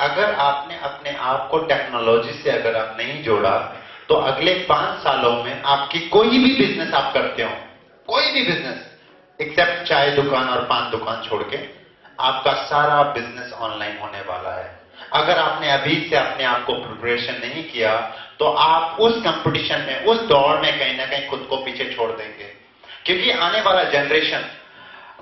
अगर आपने अपने आप को टेक्नोलॉजी से अगर आप नहीं जोड़ा, तो अगले 5 सालों में आपकी कोई भी बिजनेस आप करते हो, कोई भी बिजनेस एक्सेप्ट चाय दुकान और पान दुकान छोड़ के, आपका सारा बिजनेस ऑनलाइन होने वाला है। अगर आपने अभी से अपने आप को प्रिपरेशन नहीं किया, तो आप उस कंपटीशन में, उस दौड़ में कहीं ना कहीं खुद को पीछे छोड़ देंगे। क्योंकि आने वाला जनरेशन,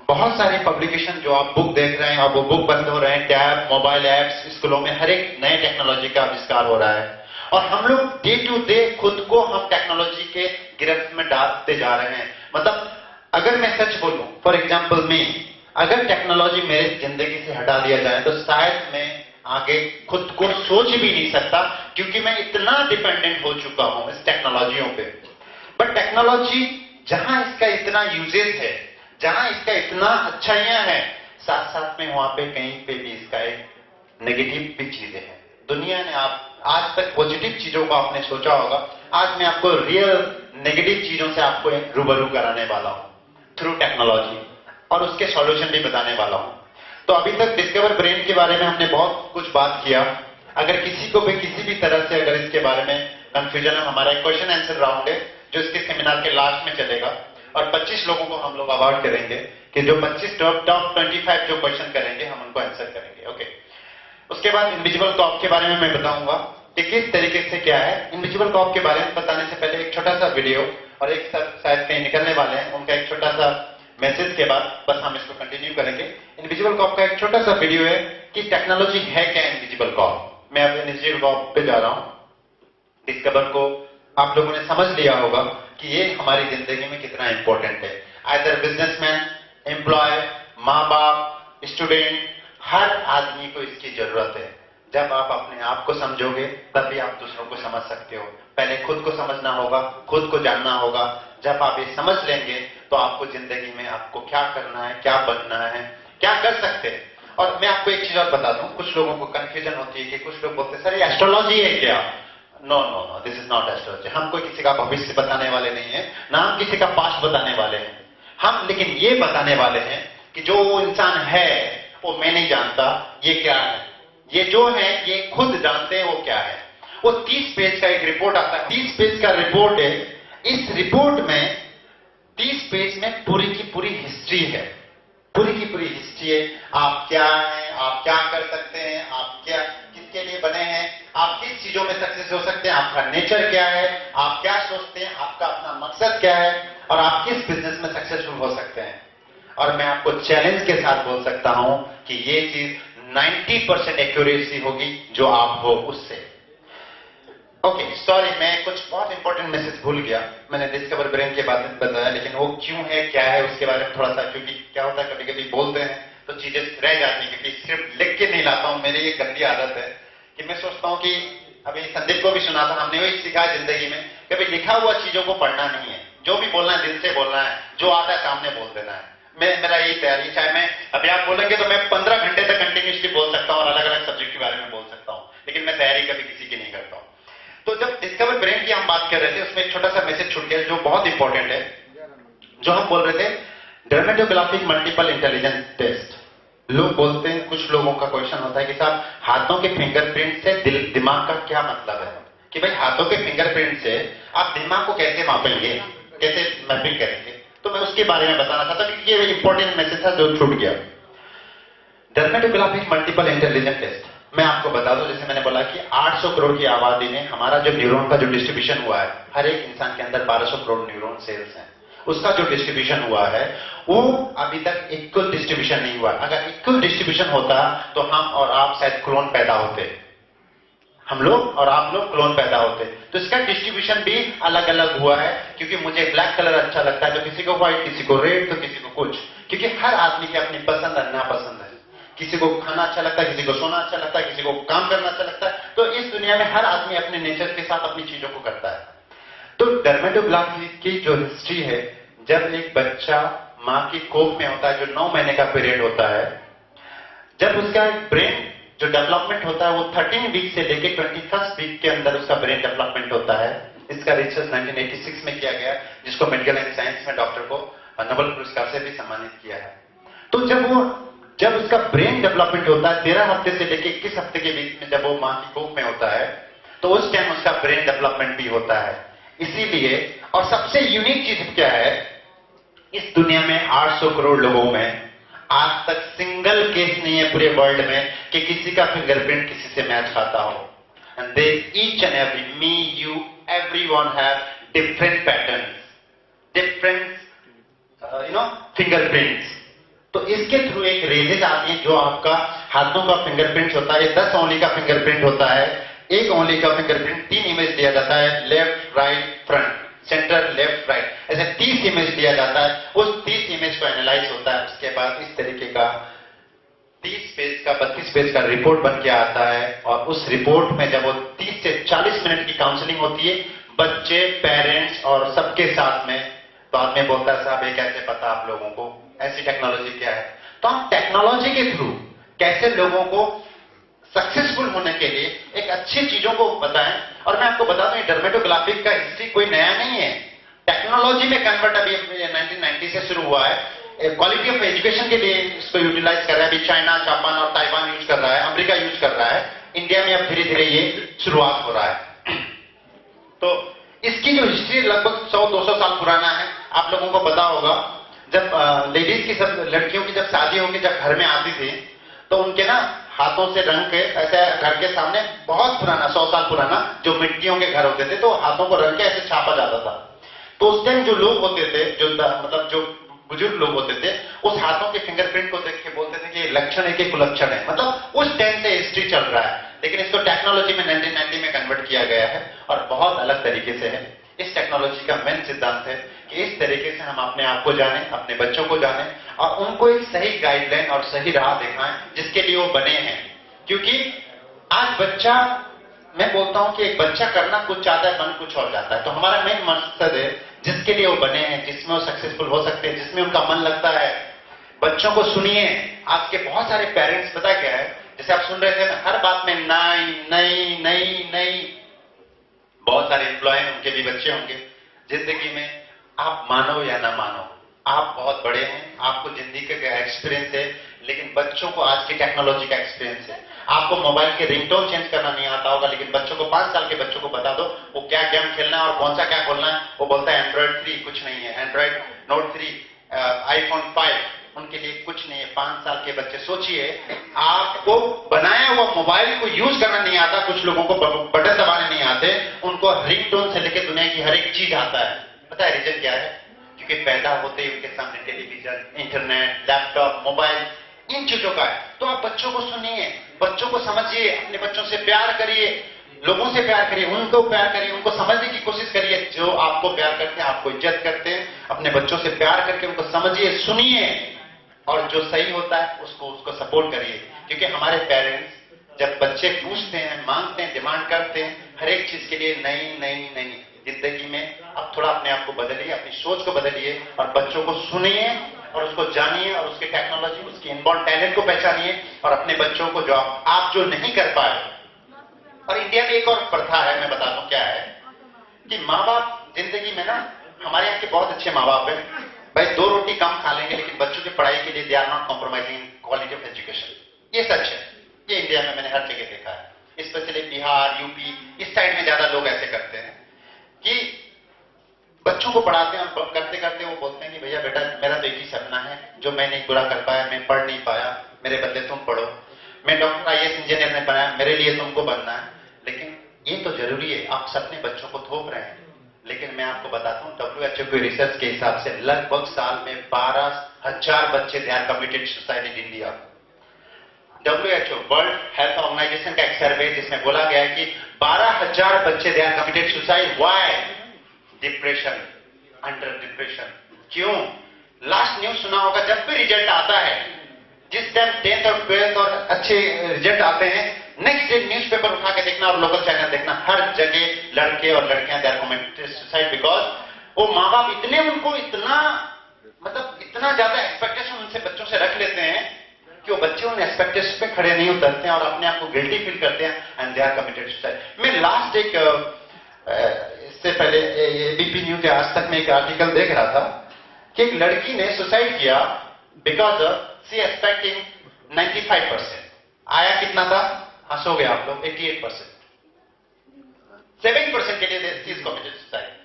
बहुत सारी पब्लिकेशन जो आप बुक देख रहे हैं, अब वो बुक बंद हो रहे हैं, टैब, मोबाइल एप्स, स्कूलों में हर एक नए टेक्नोलॉजी का आविष्कार हो रहा है, और हम लोग डे टू डे खुद को हम टेक्नोलॉजी के गिरफ्त में डालते जा रहे हैं। मतलब अगर मैं सच बोलूं, फॉर एग्जाम्पल मैं, अगर टेक्नोलॉजी मेरे जिंदगी से हटा दिया जाए तो शायद मैं आगे खुद को सोच भी नहीं सकता, क्योंकि मैं इतना डिपेंडेंट हो चुका हूं इस टेक्नोलॉजियों पे। बट टेक्नोलॉजी जहां इसका इतना यूजेस है, जहां इसका इतना अच्छाइयां हैं, साथ साथ में वहां पे कहीं पे भी इसका एक नेगेटिव भी चीजें हैं। दुनिया ने आप आज तक पॉजिटिव चीजों को आपने सोचा होगा, आज मैं आपको रियल नेगेटिव चीजों से आपको रूबरू कराने वाला हूं थ्रू टेक्नोलॉजी, और उसके सॉल्यूशन भी बताने वाला हूं। तो अभी तक डिस्कवर ब्रेन के बारे में हमने बहुत कुछ बात किया। अगर किसी को भी किसी भी तरह से अगर इसके बारे में कंफ्यूजन है, हमारा एक क्वेश्चन आंसर राउंड है जो इसके सेमिनार के लास्ट में चलेगा, और 25 लोगों को हम लोग अवार्ड करेंगे कि जो 25 टॉप 25 जो क्वेश्चन करेंगे हम उनको आंसर करेंगे। ओके, उसके बाद इनविजिबल कॉप के बारे में मैं बताऊंगा कि किस तरीके से क्या है। इनविजिबल कॉप के बारे में बताने से पहले एक छोटा सा वीडियो, और एक शायद कहीं निकलने वाले हैं, उनका एक छोटा सा मैसेज के बाद बस हम इसको कंटिन्यू करेंगे। इनविजिबल कॉप का एक छोटा सा वीडियो है कि टेक्नोलॉजी है क्या इनविजिबल कॉप। मैं अब इनविजिबल कॉप पे जा रहा हूं। डिस्कवर को आप लोगों ने समझ लिया होगा कि ये हमारी जिंदगी में कितना इंपॉर्टेंट है। आइदर बिजनेसमैन, एम्प्लॉय, माँ बाप, स्टूडेंट, हर आदमी को इसकी जरूरत है। जब आप अपने आप को समझोगे तभी आप दूसरों को समझ सकते हो। पहले खुद को समझना होगा, खुद को जानना होगा। जब आप ये समझ लेंगे तो आपको जिंदगी में आपको क्या करना है, क्या बनना है, क्या कर सकते हैं। और मैं आपको एक चीज और बता दूं, कुछ लोगों को कंफ्यूजन होती है कि कुछ लोग बोलते हैं सर ये एस्ट्रोलॉजी है क्या। No no no, this is not astrology. हम कोई किसी का भविष्य बताने वाले नहीं है, ना हम किसी का पास्ट बताने वाले हैं। हम लेकिन ये बताने वाले हैं कि जो वो इंसान है वो मैं नहीं जानता, ये क्या है, ये जो है ये खुद जानते हैं वो क्या है। वो 30 पेज का एक रिपोर्ट आता है, 30 पेज का रिपोर्ट है। इस रिपोर्ट में 30 पेज में पूरी की पूरी हिस्ट्री है, पूरी की पूरी हिस्ट्री है। आप क्या हैं, आप क्या कर सकते हैं, आप क्या किसके लिए बने हैं, आप किस चीजों में सक्सेस हो सकते हैं, आपका नेचर क्या है, आप क्या सोचते हैं, आपका अपना मकसद क्या है, और आप किस बिजनेस में सक्सेसफुल हो सकते हैं। और मैं आपको चैलेंज के साथ बोल सकता हूं कि ये चीज 90% एक्यूरेसी होगी जो आप हो उससे। ओके, सॉरी, मैं कुछ बहुत इंपॉर्टेंट मैसेज भूल गया। मैंने डिस्कवर ब्रेन के बारे में बताया, लेकिन वो क्यों है, क्या है, उसके बारे में थोड़ा सा, क्योंकि क्या होता है कभी कभी बोलते हैं तो चीजें रह जाती है, क्योंकि स्क्रिप्ट लिख के नहीं लाता हूं। मेरी ये गंदी आदत है कि मैं सोचता हूं कि अभी संदीप को भी सुना था, हमने वही सीखा जिंदगी में, कभी लिखा हुआ चीजों को पढ़ना नहीं है। जो भी बोलना है दिल से बोलना है, जो आता है सामने बोल देना है। मेरा यही तैयारी, चाहे मैं अभी आप बोलेंगे तो मैं 15 घंटे तक कंटिन्यूसली बोल सकता हूं और अलग अलग सब्जेक्ट के बारे में बोल सकता हूं, लेकिन मैं तैयारी कभी किसी की नहीं करता हूं। तो जब डिस्कवर ब्रेन की हम बात कर रहे थे, उसमें एक छोटा सा मैसेज छूट गया जो बहुत इंपॉर्टेंट है। जो हम बोल रहे थे डर्मेटोग्राफिक मल्टीपल इंटेलिजेंस टेस्ट। लोग बोलते हैं, कुछ लोगों का क्वेश्चन होता है कि साहब हाथों के फिंगरप्रिंट से दिमाग का क्या मतलब है, कि भाई हाथों के फिंगरप्रिंट से आप दिमाग को कैसे मापेंगे, कैसे मैपिंग करेंगे। तो मैं उसके बारे में बताना चाहता हूं, क्योंकि ये इंपॉर्टेंट मैसेज था जो छूट गया। डर्मेटोग्राफिक मल्टीपल इंटेलिजेंस टेस्ट, मैं आपको बता दूं, जैसे मैंने बोला कि 800 करोड़ की आबादी में हमारा जो न्यूरॉन का जो डिस्ट्रीब्यूशन हुआ है, हर एक इंसान के अंदर 1200 करोड़ न्यूरॉन सेल्स हैं। उसका जो डिस्ट्रीब्यूशन हुआ है वो अभी तक इक्वल डिस्ट्रीब्यूशन नहीं हुआ। अगर इक्वल डिस्ट्रीब्यूशन होता तो हम और आप शायद क्लोन पैदा होते, हम लोग और आप लोग क्लोन पैदा होते। तो इसका डिस्ट्रीब्यूशन भी अलग अलग हुआ है, क्योंकि मुझे ब्लैक कलर अच्छा लगता है तो किसी को व्हाइट, किसी को रेड, तो किसी को कुछ, क्योंकि हर आदमी की अपनी पसंद और नापसंद है। किसी को खाना अच्छा लगता है, किसी को सोना अच्छा लगता है, किसी को काम करना अच्छा लगता है। तो इस दुनिया में हर आदमी अपने नेचर के साथ अपनी चीजों को करता है। तो डर्मेटोग्राफी की जो हिस्ट्री है, जब एक बच्चा मां की कोख में होता है, जो 9 महीने का पीरियड होता है, जब उसका ब्रेन जो डेवलपमेंट होता है वो 13 वीक से लेके 21st वीक के अंदर उसका ब्रेन डेवलपमेंट होता है। इसका रिसर्च 1986 में किया गया, जिसको मेडिकल एंड साइंस में डॉक्टर को नोबेल पुरस्कार से भी सम्मानित किया है। तो जब वो जब उसका ब्रेन डेवलपमेंट होता है 13 हफ्ते से लेकर 21 हफ्ते के बीच में, जब वो मां की कोख में होता है, तो उस टाइम उसका ब्रेन डेवलपमेंट भी होता है। इसीलिए, और सबसे यूनिक चीज क्या है, इस दुनिया में 800 करोड़ लोगों में आज तक सिंगल केस नहीं है पूरे वर्ल्ड में कि किसी का फिंगरप्रिंट किसी से मैच खाता हो। And they each and every, me, you, everyone have different patterns, different fingerprints. तो इसके थ्रू एक रेजेज आती है जो आपका हाथों का फिंगरप्रिंट होता है, 10 उंगली का फिंगरप्रिंट होता है, एक उंगली का फिंगरप्रिंट 3 इमेज दिया जाता है, left right front, centre left right, ऐसे 30 इमेज दिया जाता है। उस 30 इमेज को एनालाइज होता है, उसके बाद इस तरीके का 30 पेज का 32 पेज का रिपोर्ट बन के आता है। और उस रिपोर्ट में जब वो 30 से 40 मिनट की काउंसलिंग होती है बच्चे, पेरेंट्स और सबके साथ में, तो आदमी बोलता है साहब ये कैसे पता आप लोगों को, ऐसी टेक्नोलॉजी क्या है। तो हम टेक्नोलॉजी के थ्रू कैसे लोगों को सक्सेसफुल होने के लिए एक अच्छी चीजों को बताएं। और मैं आपको बता दूं, डर्मेटोग्राफिक का हिस्ट्री कोई नया नहीं है, टेक्नोलॉजी में कन्वर्ट अभी 1990 से शुरू हुआ है। क्वालिटी ऑफ एजुकेशन के लिए इसको यूटिलाइज कर रहा है, अभी चाइना, जापान और ताइवान यूज कर रहा है, अमेरिका यूज कर रहा है, इंडिया में अब धीरे धीरे ये शुरुआत हो रहा है। तो इसकी जो हिस्ट्री लगभग 100-200 साल पुराना है। आप लोगों को पता होगा, जब लेडीज की, सब लड़कियों की जब शादी होगी, जब घर में आती थी, तो उनके ना हाथों से रंग के, ऐसे घर के सामने, बहुत पुराना 100 साल पुराना जो मिट्टियों के घर होते थे, तो हाथों को रंग के ऐसे छापा जाता था। तो उस टाइम जो लोग होते थे, जो मतलब जो बुजुर्ग लोग होते थे, उस हाथों के फिंगरप्रिंट को देख के बोलते थे कि लक्षण है कि कुलक्षण है। मतलब उस टाइम से हिस्ट्री चल रहा है, लेकिन इसको टेक्नोलॉजी में 1990 में कन्वर्ट किया गया है और बहुत अलग तरीके से है। इस टेक्नोलॉजी का मेन सिद्धांत है कि इस तरीके से हम अपने आप को जाने, अपने बच्चों को जाने और उनको एक सही गाइडलाइन और सही राह दिखाएं जिसके लिए वो बने हैं। क्योंकि आज बच्चा, मैं बोलता हूं कि एक बच्चा करना कुछ चाहता है, बन कुछ और जाता है। तो हमारा मेन मकसद है जिसके लिए वो बने हैं, जिसमें वो सक्सेसफुल हो सकते हैं, जिसमें उनका मन लगता है। बच्चों को सुनिए। आज के बहुत सारे पेरेंट्स, पता क्या है, जैसे आप सुन रहे थे ना, हर बात में नहीं नहीं नहीं नहीं। बहुत सारे एम्प्लॉय हैं, उनके भी बच्चे होंगे। जिंदगी में आप मानो या ना मानो, आप बहुत बड़े हैं, आपको जिंदगी का एक्सपीरियंस है, लेकिन बच्चों को आज की टेक्नोलॉजी का एक्सपीरियंस है। आपको मोबाइल के रिंगटोन चेंज करना नहीं आता होगा, लेकिन बच्चों को, 5 साल के बच्चों को बता दो वो क्या गेम खेलना है और कौन सा क्या खोलना है, वो बोलता है एंड्रॉइड 3 कुछ नहीं है, एंड्रॉइड नोट 3, iPhone 5 उनके लिए कुछ नहीं है। 5 साल के बच्चे, सोचिए, आपको बनाया हुआ मोबाइल को यूज करना नहीं आता, कुछ लोगों को बटन दबाने नहीं आते, उनको रिंगटोन से लेकर दुनिया की हर एक चीज आता है। पता है रीजन क्या है? क्योंकि पैदा होते ही उनके सामने टेलीविजन, इंटरनेट, लैपटॉप, मोबाइल, इन चीजों का है। तो आप बच्चों को सुनिए, बच्चों को समझिए, अपने बच्चों से प्यार करिए, लोगों से प्यार करिए, उनको प्यार करिए, उनको समझने की कोशिश करिए। जो आपको प्यार करते हैं, आपको इज्जत करते हैं, अपने बच्चों से प्यार करके उनको समझिए, सुनिए, और जो सही होता है उसको सपोर्ट करिए। क्योंकि हमारे पेरेंट्स जब बच्चे पूछते हैं, मांगते हैं, डिमांड करते हैं हर एक चीज के लिए, नहीं नहीं नहीं, जिंदगी में अब थोड़ा अपने आप को बदलिए, अपनी सोच को बदलिए और बच्चों को सुनिए और उसको जानिए और उसके टेक्नोलॉजी, उसके इनबॉर्न टैलेंट को पहचानिए और अपने बच्चों को जो आप जो नहीं कर पाए। और इंडिया में एक और प्रथा है, मैं बताता हूं क्या है, कि माँ बाप जिंदगी में ना, हमारे यहाँ के बहुत अच्छे माँ बाप हैं भाई, 2 रोटी कम खा लेंगे लेकिन बच्चों की पढ़ाई के लिए they are not compromising quality of education. ये सच है, ये इंडिया में मैंने हर जगह देखा है, स्पेशली बिहार, यूपी, इस साइड में ज्यादा लोग ऐसे करते हैं कि बच्चों को पढ़ाते हैं, करते करते वो बोलते हैं कि भैया बेटा, मेरा तो एक ही सपना है जो मैं नहीं पूरा कर पाया, मैं पढ़ नहीं पाया, मेरे बदले तुम पढ़ो। मैं डॉक्टर, IAS इंजीनियर नहीं बनाया, मेरे लिए तुमको बनना है। लेकिन ये तो जरूरी है, आप सपने बच्चों को थोप रहे हैं। लेकिन मैं आपको बताता हूं, WHO के रिसर्च के हिसाब से लगभग साल में 12,000 बच्चे they are committed suicide in India. WHO, World Health Organization का एक सर्वे जिसमें बोला गया है कि 12,000 बच्चे they are committed suicide. Why? Depression, under depression. क्यों? लास्ट न्यूज सुना होगा, जब भी रिजल्ट आता है, जिस टाइम 10th और 12th और अच्छे रिजल्ट आते हैं, नेक्स्ट डे न्यूज़पेपर उठा के देखना और लोकल चैनल देखना, हर जगह लड़के और लड़कियां they are committed suicide. Because वो माँ बाप इतने, उनको इतना, मतलब इतना ज्यादा एक्सपेक्टेशन उनसे बच्चों से रख लेते हैं कि वो बच्चे उन एक्सपेक्टेशन पे खड़े नहीं उतरते हैं और अपने आप को गिल्टी फील करते हैं and they are committed suicide. मैं लास्ट एक, इससे पहले ABP न्यूज या आज तक में एक आर्टिकल देख रहा था कि एक लड़की ने सुसाइड किया बिकॉज सी एक्सपेक्टिंग 95%। आया कितना था? हंसोगे आप लोग, 88%। 7% के लिए चीज कॉम्पिटेटिव सोसाइटी,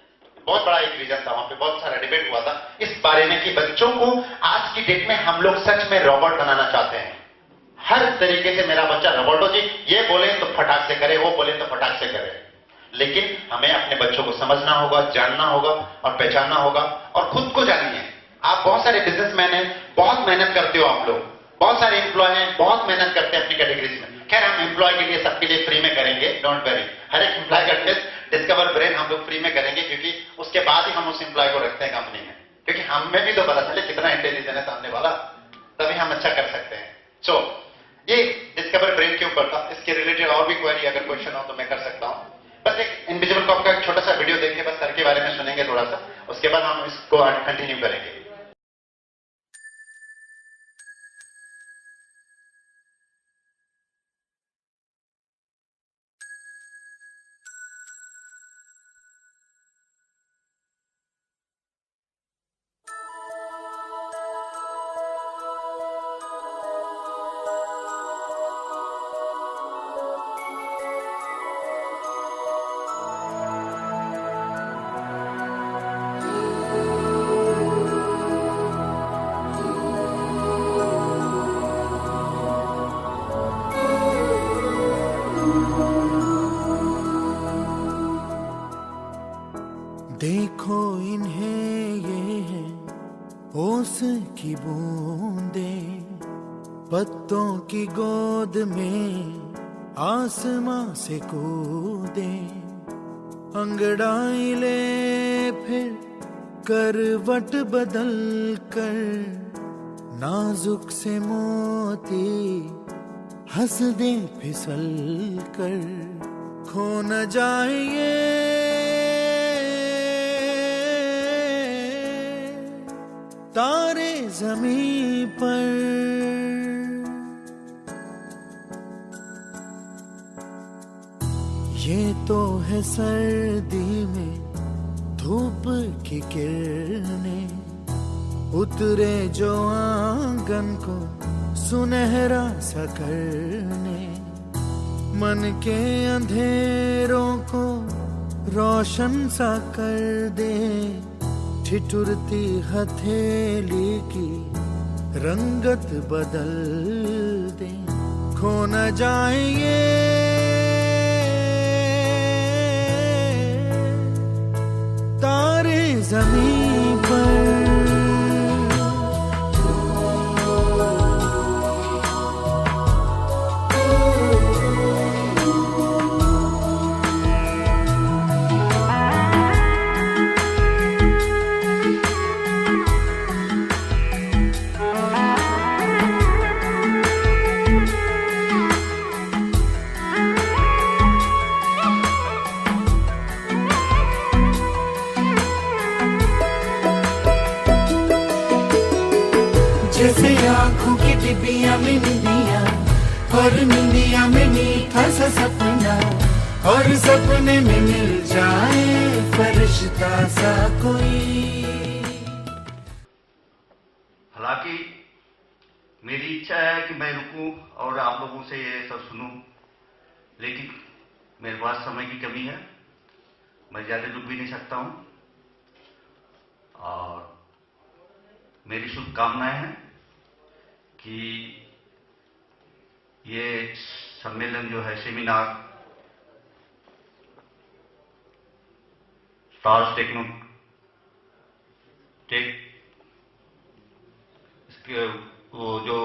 बहुत बड़ा एक रीजन था, वहां पे बहुत सारा डिबेट हुआ था इस बारे में कि बच्चों को आज की डेट में हम लोग सच में रोबोट बनाना चाहते हैं। हर तरीके से मेरा बच्चा रोबोट हो जी, ये बोले तो फटाक से करे, वो बोले तो फटाक से करे। लेकिन हमें अपने बच्चों को समझना होगा, जानना होगा और पहचानना होगा और खुद को जानिए। आप बहुत सारे बिजनेसमैन हैं, बहुत मेहनत करते हो आप लोग, बहुत सारे एम्प्लॉय हैं, बहुत मेहनत करते हैं अपनी कैटेगरीज में। खैर हम एम्प्लॉय के लिए सबके लिए फ्री में करेंगे, डोंट वरी। हर एक एम्प्लॉय का टेस्ट डिस्कवर ब्रेन हम लोग फ्री में करेंगे, क्योंकि उसके बाद ही हम उस एम्प्लॉय को रखते हैं कंपनी में, क्योंकि हमें भी तो पता चले कितना इंटेलिजेंट है सामने वाला, तभी हम अच्छा कर सकते हैं। सो ये डिस्कवर ब्रेन के ऊपर था। इसके रिलेटेड और भी क्वेरी अगर क्वेश्चन हो तो मैं कर सकता हूं। बस एक इनविजिबल कॉप का एक छोटा सा वीडियो देख के बस सर के बारे में सुनेंगे थोड़ा सा, उसके बाद हम इसको कंटिन्यू करेंगे। देखो इन्हें, ये है ओस की बूंदें, पत्तों की गोद में आसमां से कूदे, अंगड़ाई ले फिर करवट बदल कर, नाजुक से मोती हंस दे फिसल कर, खो न जाए ये तारे ज़मीं पर। ये तो है सर्दी में धूप की किरणें, उतरे जो आंगन को सुनहरा सा करने, मन के अंधेरों को रोशन सा कर दे, ठिठुरती हथेली की रंगत बदल दे, खो न जाए ये तारे ज़मीं पर। जैसे आँखों की डिबिया में निंदिया, और निंदिया में मीठा सा सपना, और सपने में मिल जाए फरिश्ता सा कोई। हालांकि मेरी इच्छा है कि मैं रुकूं और आप लोगों से ये सब सुनूं, लेकिन मेरे पास समय की कमी है, मैं ज्यादा रुक भी नहीं सकता हूं। और मेरी शुभकामनाएं हैं कि ये सम्मेलन जो है, सेमिनार स्टार्स इसके वो जो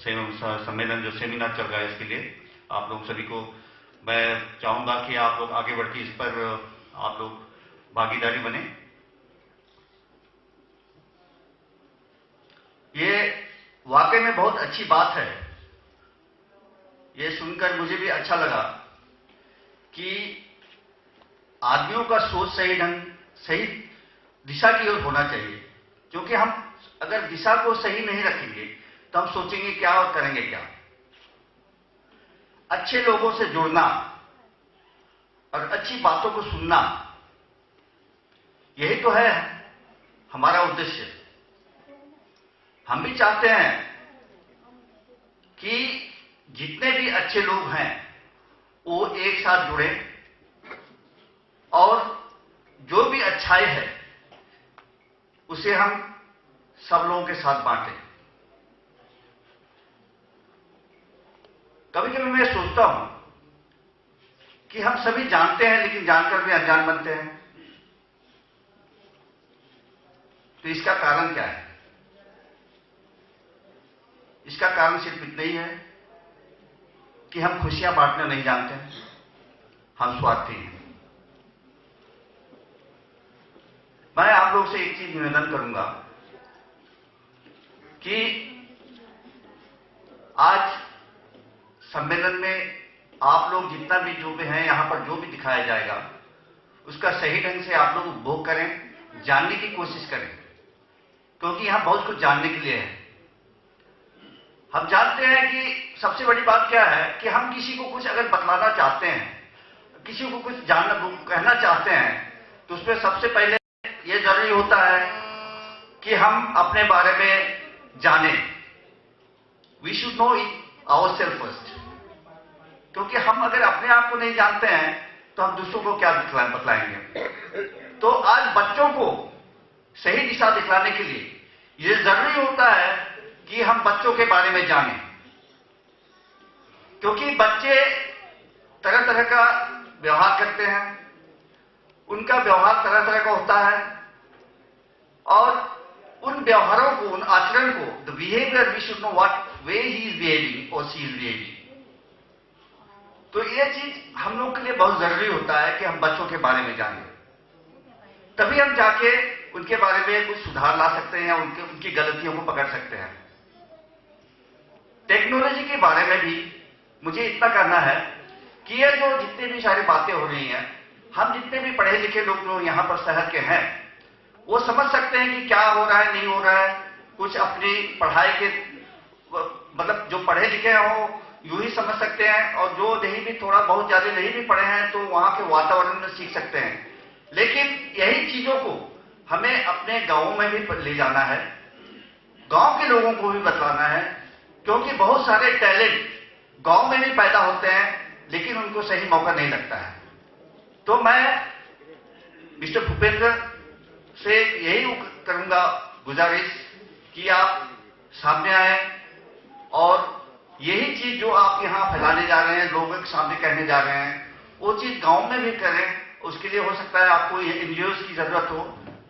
सम्मेलन जो सेमिनार चल रहा है, इसके लिए आप लोग सभी को मैं चाहूंगा कि आप लोग आगे बढ़ के इस पर आप लोग भागीदारी बने। ये वाकई में बहुत अच्छी बात है। ये सुनकर मुझे भी अच्छा लगा कि आदमियों का सोच सही दिशा की ओर होना चाहिए, क्योंकि हम अगर दिशा को सही नहीं रखेंगे तो हम सोचेंगे क्या और करेंगे क्या। अच्छे लोगों से जुड़ना और अच्छी बातों को सुनना, यही तो है हमारा उद्देश्य। हम भी चाहते हैं कि जितने भी अच्छे लोग हैं वो एक साथ जुड़े और जो भी अच्छाई है उसे हम सब लोगों के साथ बांटें। कभी कभी मैं सोचता हूं कि हम सभी जानते हैं लेकिन जानकर भी अनजान बनते हैं। तो इसका कारण क्या है? इसका कारण सिर्फ इतना ही है कि हम खुशियां बांटना नहीं जानते हैं, हम स्वार्थी हैं। मैं आप लोग से एक चीज निवेदन करूंगा कि आज सम्मेलन में आप लोग जितना भी जो भी हैं, यहां पर जो भी दिखाया जाएगा उसका सही ढंग से आप लोग उपभोग करें, जानने की कोशिश करें, क्योंकि यहां बहुत कुछ जानने के लिए है। हम जानते हैं कि सबसे बड़ी बात क्या है कि हम किसी को कुछ अगर बतलाना चाहते हैं, किसी को कुछ जानना कहना चाहते हैं, तो उसमें सबसे पहले ये जरूरी होता है कि हम अपने बारे में जाने। We should know ourselves first, क्योंकि हम अगर अपने आप को नहीं जानते हैं तो हम दूसरों को क्या बतलाएंगे। तो आज बच्चों को सही दिशा दिखलाने के लिए यह जरूरी होता है कि हम बच्चों के बारे में जानें, क्योंकि बच्चे तरह तरह का व्यवहार करते हैं, उनका व्यवहार तरह तरह का होता है और उन व्यवहारों को, उन आचरण को, the behaviour we should know what way he is behaving और शी इज बिहेविंग। तो ये चीज हम लोग के लिए बहुत जरूरी होता है कि हम बच्चों के बारे में जानें, तभी हम जाके उनके बारे में कुछ सुधार ला सकते हैं, उनकी गलतियों को पकड़ सकते हैं। टेक्नोलॉजी के बारे में भी मुझे इतना करना है कि ये जो जितनी भी सारी बातें हो रही हैं, हम जितने भी पढ़े लिखे लोग जो यहां पर शहर के हैं वो समझ सकते हैं कि क्या हो रहा है, नहीं हो रहा है। कुछ अपनी पढ़ाई के मतलब जो पढ़े लिखे हैं वो यूं ही समझ सकते हैं, और जो नहीं भी, थोड़ा बहुत ज्यादा नहीं भी पढ़े हैं तो वहां के वातावरण में सीख सकते हैं। लेकिन यही चीजों को हमें अपने गांवों में भी ले जाना है, गांव के लोगों को भी बतलाना है, क्योंकि बहुत सारे टैलेंट गांव में भी पैदा होते हैं लेकिन उनको सही मौका नहीं लगता है। तो मैं मिस्टर भूपेंद्र से यही करूंगा गुजारिश कि आप सामने आए और यही चीज जो आप यहां फैलाने जा रहे हैं, लोगों के सामने कहने जा रहे हैं, वो चीज गांव में भी करें। उसके लिए हो सकता है आपको एनजीओज की जरूरत हो,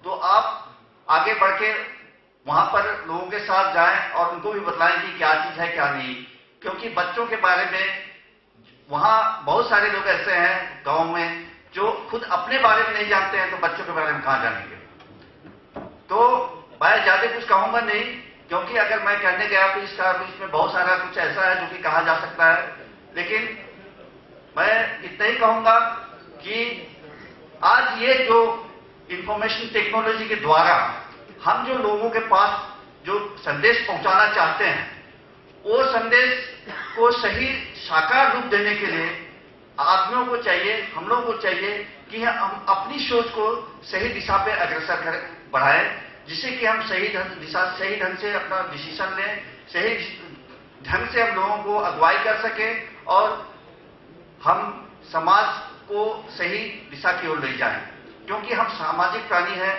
तो आप आगे बढ़ के वहां पर लोगों के साथ जाएं और उनको भी बतलाएं कि क्या चीज है क्या नहीं, क्योंकि बच्चों के बारे में वहां बहुत सारे लोग ऐसे हैं गांव में जो खुद अपने बारे में नहीं जानते हैं, तो बच्चों के बारे में कहां जानेंगे। तो मैं ज्यादा कुछ कहूंगा नहीं, क्योंकि अगर मैं कहने गया तो इसमें बहुत सारा कुछ ऐसा है जो कि कहा जा सकता है, लेकिन मैं इतना ही कहूंगा कि आज ये जो इंफॉर्मेशन टेक्नोलॉजी के द्वारा हम जो लोगों के पास जो संदेश पहुंचाना चाहते हैं, वो संदेश को सही साकार रूप देने के लिए आदमियों को चाहिए, हम लोगों को चाहिए कि हम अपनी सोच को सही दिशा पे अग्रसर बढ़ाएं, जिससे कि हम सही ढंग से अपना डिसीजन लें, सही ढंग से हम लोगों को अगुवाई कर सकें और हम समाज को सही दिशा की ओर ले जाएं। क्योंकि हम सामाजिक प्राणी हैं,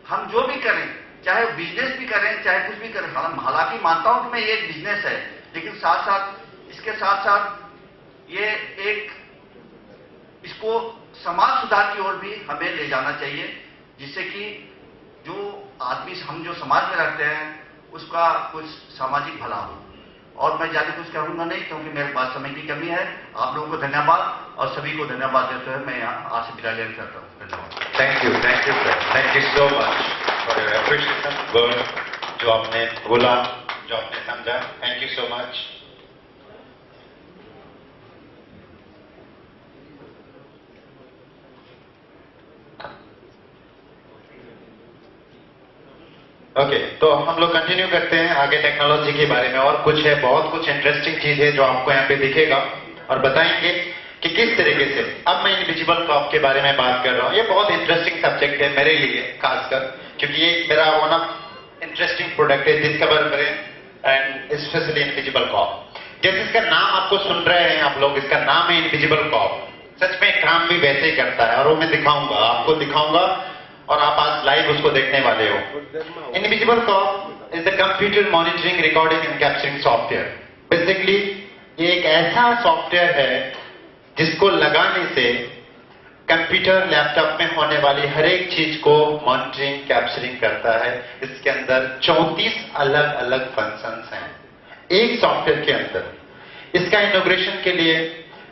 हम जो भी करें, चाहे बिजनेस भी करें, चाहे कुछ भी करें, हालांकि मानता हूं कि मैं ये एक बिजनेस है, लेकिन साथ साथ इसके साथ साथ ये एक इसको समाज सुधार की ओर भी हमें ले जाना चाहिए, जिससे कि जो आदमी, हम जो समाज में रहते हैं, उसका कुछ सामाजिक भला हो। और मैं ज्यादा कुछ कहूंगा नहीं, क्योंकि मेरे पास समय की कमी है। आप लोगों को धन्यवाद और सभी को धन्यवाद देते हुए मैं यहाँ आज से विदा लेना चाहता हूँ। धन्यवाद। Thank you sir, thank you so much for your appreciation word, जो आपने बोला, जो आपने समझा। Thank you so much. Okay, तो हम लोग कंटिन्यू करते हैं आगे टेक्नोलॉजी के बारे में। और कुछ है, बहुत कुछ इंटरेस्टिंग चीज है जो आपको यहाँ पे दिखेगा और बताएंगे कि किस तरीके से। अब मैं इनविजिबल कॉप के बारे में बात कर रहा हूँ। ये बहुत इंटरेस्टिंग सब्जेक्ट है मेरे लिए खासकर, क्योंकि ये मेरा वन ऑफ इंटरेस्टिंग प्रोडक्ट है डिस्कवर करें, एंड स्पेशली इनविजिबल कॉप। जैसे इसका नाम आपको सुन रहे हैं आप लोग, इसका नाम है इनविजिबल कॉप। सच में काम भी वैसे ही करता है और वो मैं दिखाऊंगा, आपको दिखाऊंगा और आप आज लाइव उसको देखने वाले हो। Invisible cop is the computer monitoring recording and capturing software. Basically ये एक ऐसा सॉफ्टवेयर है जिसको लगाने से कंप्यूटर लैपटॉप में होने वाली हर एक चीज को मॉनिटरिंग कैप्चरिंग करता है। इसके अंदर 34 अलग अलग फंक्शंस हैं एक सॉफ्टवेयर के अंदर। इसका इनॉग्रेशन के लिए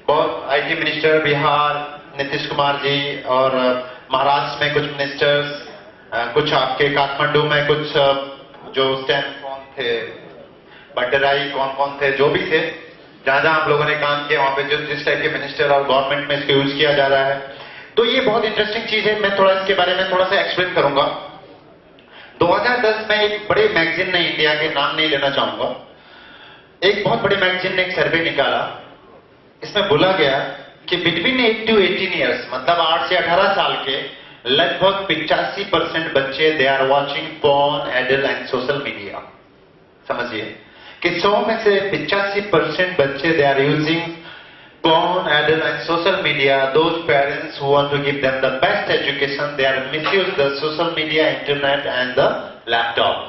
बहुत आईटी मिनिस्टर बिहार नीतीश कुमार जी और महाराष्ट्र में कुछ मिनिस्टर्स, कुछ आपके काठमांडू में कुछ जो उस टाइम कौन थे, भट्टराई कौन कौन थे, जो भी थे, जहां जहां आप लोगों ने काम किया वहां पे जो जिस टाइप के मिनिस्टर और गवर्नमेंट में इसको यूज किया जा रहा है। तो ये बहुत इंटरेस्टिंग चीज है। मैं थोड़ा इसके बारे में थोड़ा सा एक्सप्लेन करूंगा। 2010 में एक बड़े मैगजीन ने, इंडिया के नाम नहीं लेना चाहूंगा, एक बहुत बड़े मैगजीन ने एक सर्वे निकाला। इसमें बोला गया कि बिटवीन 8 to 18 ईयर्स, मतलब 8 से 18 साल के लगभग 85% बच्चे they are watching porn, adult and social media. समझिए कि 100 में से 85% बच्चे they are using porn, adult and social media. Those parents who want to give them the best education, they are misuse the social media, internet and the laptop.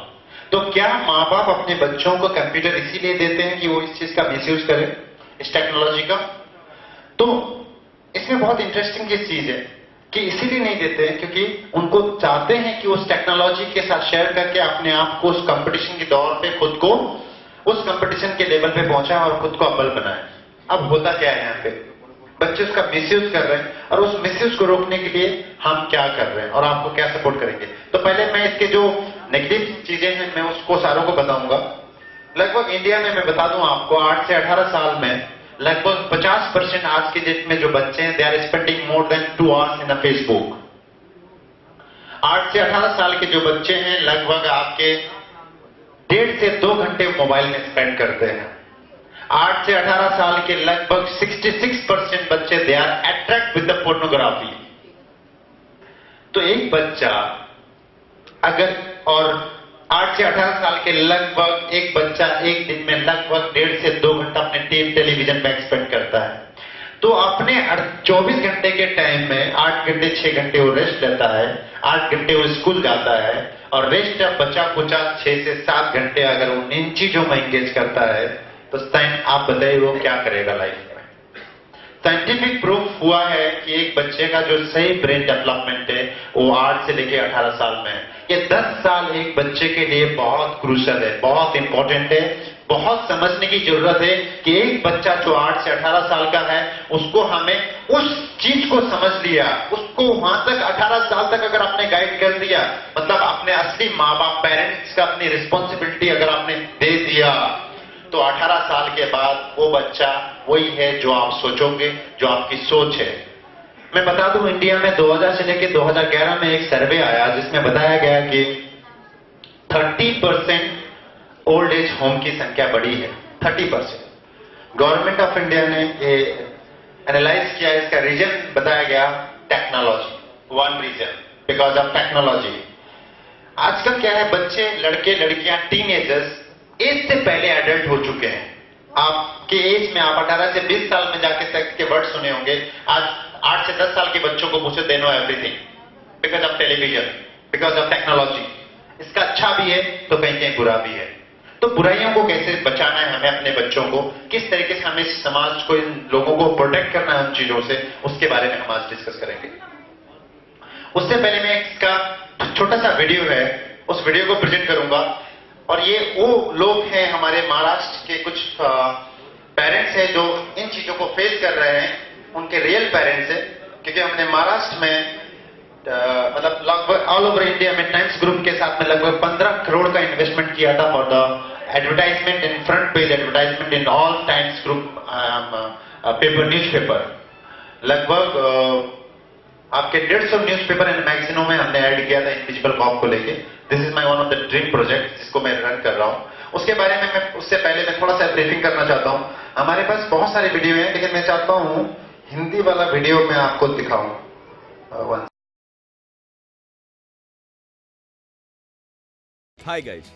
तो क्या माँ बाप अपने बच्चों को कंप्यूटर इसीलिए देते हैं कि वो इस चीज का मिसयूज करें, इस टेक्नोलॉजी का? तो इसमें बहुत इंटरेस्टिंग ये चीज है कि इसीलिए नहीं देते हैं क्योंकि उनको चाहते हैं कि उस टेक्नोलॉजी के साथ शेयर करके अपने आप को उस कंपटीशन के दौर पे खुद को उस कंपटीशन के लेवल पे पहुंचाए और खुद को अव्वल बनाए। अब होता क्या है, यहाँ पे बच्चे उसका मिसयूज कर रहे हैं और उस मिसयूज को रोकने के लिए हम क्या कर रहे हैं और आपको क्या सपोर्ट करेंगे। तो पहले मैं इसके जो नेगेटिव चीजें हैं मैं उसको सारों को बताऊंगा। लगभग इंडिया में मैं बता दूं आपको 8 से 18 साल में लगभग 50% आज के डेट में जो बच्चे हैं they are spending more than 2 hours in a Facebook. 8 से 18 साल के जो बच्चे हैं लगभग आपके 1.5 से 2 घंटे मोबाइल में स्पेंड करते हैं। 8 से 18 साल के लगभग 66% बच्चे they are attract with the pornography. तो एक बच्चा अगर, और 8 से 18 साल के लगभग एक बच्चा एक दिन में लगभग 1.5 से 2 घंटा अपने टेलीविजन में स्पेंड करता है। तो अपने 24 घंटे के टाइम में 8 घंटे 6 घंटे वो रेस्ट लेता है, 8 घंटे वो स्कूल जाता है और रेस्ट बचा कुचा 6 से 7 घंटे अगर वो इन चीजों में एंगेज करता है तो आप बताइए वो क्या करेगा लाइफ में। साइंटिफिक प्रूफ हुआ है कि एक बच्चे का जो सही ब्रेन डेवलपमेंट है वो 8 से लेकर 18 साल में है। ये 10 साल एक बच्चे के लिए बहुत क्रूशियल है, बहुत इंपॉर्टेंट है, बहुत समझने की जरूरत है कि एक बच्चा जो 8 से 18 साल का है उसको हमें उस चीज को समझ लिया, उसको वहां तक 18 साल तक अगर आपने गाइड कर दिया, मतलब अपने असली माँ बाप पेरेंट्स का अपनी रिस्पॉन्सिबिलिटी अगर आपने दे दिया तो 18 साल के बाद वो बच्चा वही है जो आप सोचोगे, जो आपकी सोच है। मैं बता दूं इंडिया में 2000 से लेकर 2011 में एक सर्वे आया जिसमें बताया गया कि 30% ओल्ड एज होम की संख्या बढ़ी है। 30%। गवर्नमेंट ऑफ इंडिया ने ये एनालाइज किया, इसका रीजन बताया गया technology. One reason because of technology. आजकल क्या है, बच्चे लड़के लड़कियां टीनेजर्स एज से पहले एडल्ट हो चुके हैं। आपके एज में आप 18 से 20 साल में जाके तक के वर्ड सुने होंगे। आज 8 से 10 साल के बच्चों को पूछे they know everything because of television, because of technology. इसका अच्छा भी है तो कहीं कहीं बुरा भी है। तो बुराइयों को कैसे बचाना है हमें अपने बच्चों को, किस तरीके से हमें समाज को, इन लोगों को प्रोटेक्ट करना है उन चीजों से, उसके बारे में हम आज डिस्कस करेंगे। उससे पहले मैं इसका छोटा सा वीडियो है, उस वीडियो को प्रेजेंट करूंगा। और ये वो लोग हैं हमारे महाराष्ट्र के कुछ पेरेंट्स हैं जो इन चीजों को फेस कर रहे हैं, उनके रियल पेरेंट्स हैं। क्योंकि हमने महाराष्ट्र में मतलब लगभग ऑल ओवर इंडिया में टाइम्स ग्रुप के साथ में लगभग 15 करोड़ का इन्वेस्टमेंट किया था for the advertisement in front page advertisement in all times group paper, newspaper. लगभग आपके 150 न्यूज़पेपर एंड मैगजीनों में हमने ऐड किया था इनविजिबल कॉप को लेके। This is my one of the dream project जिसको मैं रन कर रहा हूं। उसके बारे में मैं उससे पहले मैं थोड़ा सा ब्रीफिंग करना चाहता हूं। हमारे पास बहुत सारे वीडियो हैं लेकिन मैं चाहता हूं हिंदी वाला वीडियो मैं आपको दिखाऊं। हाय गाइस,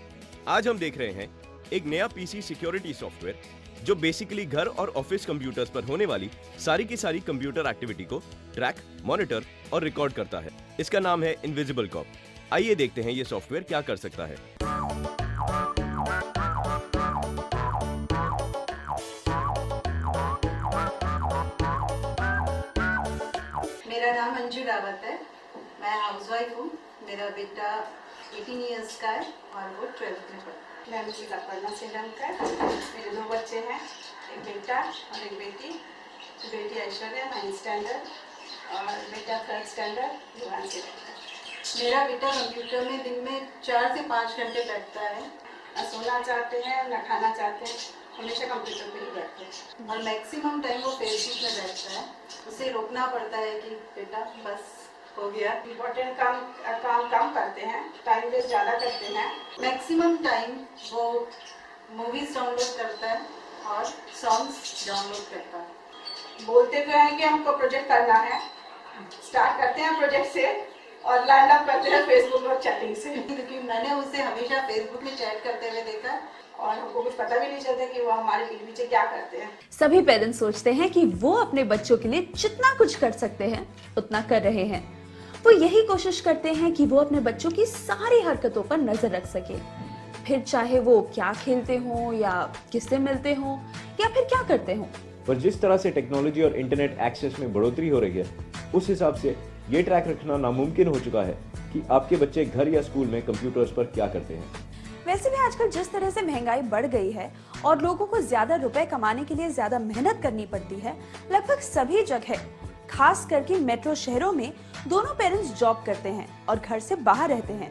आज हम देख रहे हैं एक नया पीसी सिक्योरिटी सॉफ्टवेयर जो बेसिकली घर और ऑफिस कंप्यूटर्स पर होने वाली सारी की सारी कंप्यूटर एक्टिविटी को ट्रैक, मॉनिटर और रिकॉर्ड करता है। इसका नाम है इनविजिबल कॉप। आइए देखते हैं ये सॉफ्टवेयर क्या कर सकता है। मेरा नाम अंजू रावत है। मैं हाउसवाइफ हूँ। मेरा बेटा 18 इयर्स का है और वो 12th में पढ़ता है। मैं मुझे अपर्णा श्रीलंकर। मेरे 2 बच्चे हैं, एक बेटा और एक बेटी। बेटी ऐश्वर्या 9th स्टैंडर्ड और बेटा 3rd स्टैंडर्ड युवान से रहता है। मेरा बेटा कंप्यूटर में दिन में 4 से 5 घंटे बैठता है। न सोना चाहते हैं न खाना चाहते हैं, हमेशा कंप्यूटर पे ही बैठते हैं और मैक्सिमम टाइम वो फेसबुक में बैठता है। उसे रोकना पड़ता है कि बेटा बस हो गया। इम्पोर्टेंट काम कम करते हैं, टाइम वेस्ट ज़्यादा करते हैं। मैक्सिमम टाइम वो मूवीज डाउनलोड करता है और सॉन्ग्स डाउनलोड करता है। बोलते तो हैं कि हमको प्रोजेक्ट करना है, स्टार्ट करते हैं प्रोजेक्ट से और लैंड अप करते हैं फेसबुक और चैटिंग से। क्योंकि मैंने उसे हमेशा फेसबुक में चैट करते हुए देखा है और हमको कुछ पता भी नहीं चलता कि वो हमारे पीछे क्या करते हैं। सभी पेरेंट्स सोचते हैं कि वो अपने बच्चों के लिए जितना कुछ कर सकते हैं उतना कर रहे हैं। वो यही कोशिश करते हैं कि वो अपने बच्चों की सारी हरकतों पर नजर रख सके, फिर चाहे वो क्या खेलते हों या किससे मिलते हों या फिर क्या करते हों। पर जिस तरह से टेक्नोलॉजी और इंटरनेट एक्सेस में बढ़ोतरी हो रही है, उस हिसाब से ये ट्रैक रखना नामुमकिन हो चुका है कि आपके बच्चे घर या स्कूल में कंप्यूटर्स पर क्या करते हैं। वैसे भी आजकल जिस तरह से महंगाई बढ़ गई है और लोगों को ज्यादा रुपए कमाने के लिए ज्यादा मेहनत करनी पड़ती है, लगभग सभी जगह खास करके मेट्रो शहरों में दोनों पेरेंट्स जॉब करते हैं और घर से बाहर रहते हैं।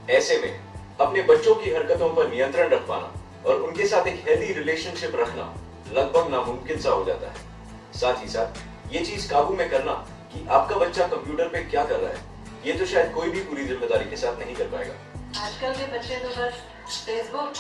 ऐसे में अपने बच्चों की हरकतों पर नियंत्रण रख पाना और उनके साथ एक हेल्दी रिलेशनशिप रखना लगभग नामुमकिन सा हो जाता है। साथ ही साथ ये चीज काबू में करना कि आपका बच्चा कंप्यूटर पे क्या कर रहा है, ये तो शायद कोई भी पूरी जिम्मेदारी के साथ नहीं कर पाएगा। आजकल के बच्चे तो बस फेसबुक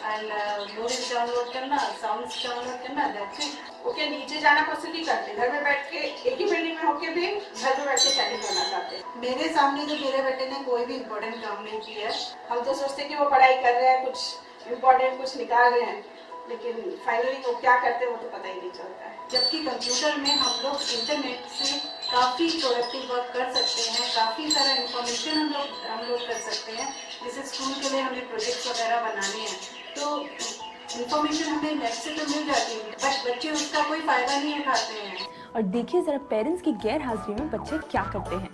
एंड मूवीज डाउनलोड करना, सॉन्ग्स डाउनलोड करना, दैट्स इट। वो क्या नीचे जाना पसंद नहीं करते, घर में बैठ के एक ही बिल्डिंग में होके भी घर में बैठ के चैटिंग करना चाहते हैं। मेरे सामने तो मेरे बेटे ने कोई भी इम्पोर्टेंट काम नहीं किया। हम तो सोचते कि वो पढ़ाई कर रहे हैं, कुछ इम्पोर्टेंट कुछ निकाल रहे हैं, लेकिन फाइनली वो क्या करते हैं वो तो पता ही नहीं चलता है। जबकि कंप्यूटर में हम लोग इंटरनेट से काफ़ी प्रोडक्टिव वर्क कर सकते हैं, काफ़ी सारा इंफॉर्मेशन हम लोग डाउनलोड कर सकते हैं। जैसे स्कूल के लिए हमें प्रोजेक्ट्स वगैरह बनाने हैं तो इंफॉर्मेशन हमें नेट से तो मिल जाती है, बट बच्चे उसका कोई फायदा नहीं उठाते हैं। और देखिए जरा पेरेंट्स की गैर हाजिरी में बच्चे क्या करते हैं।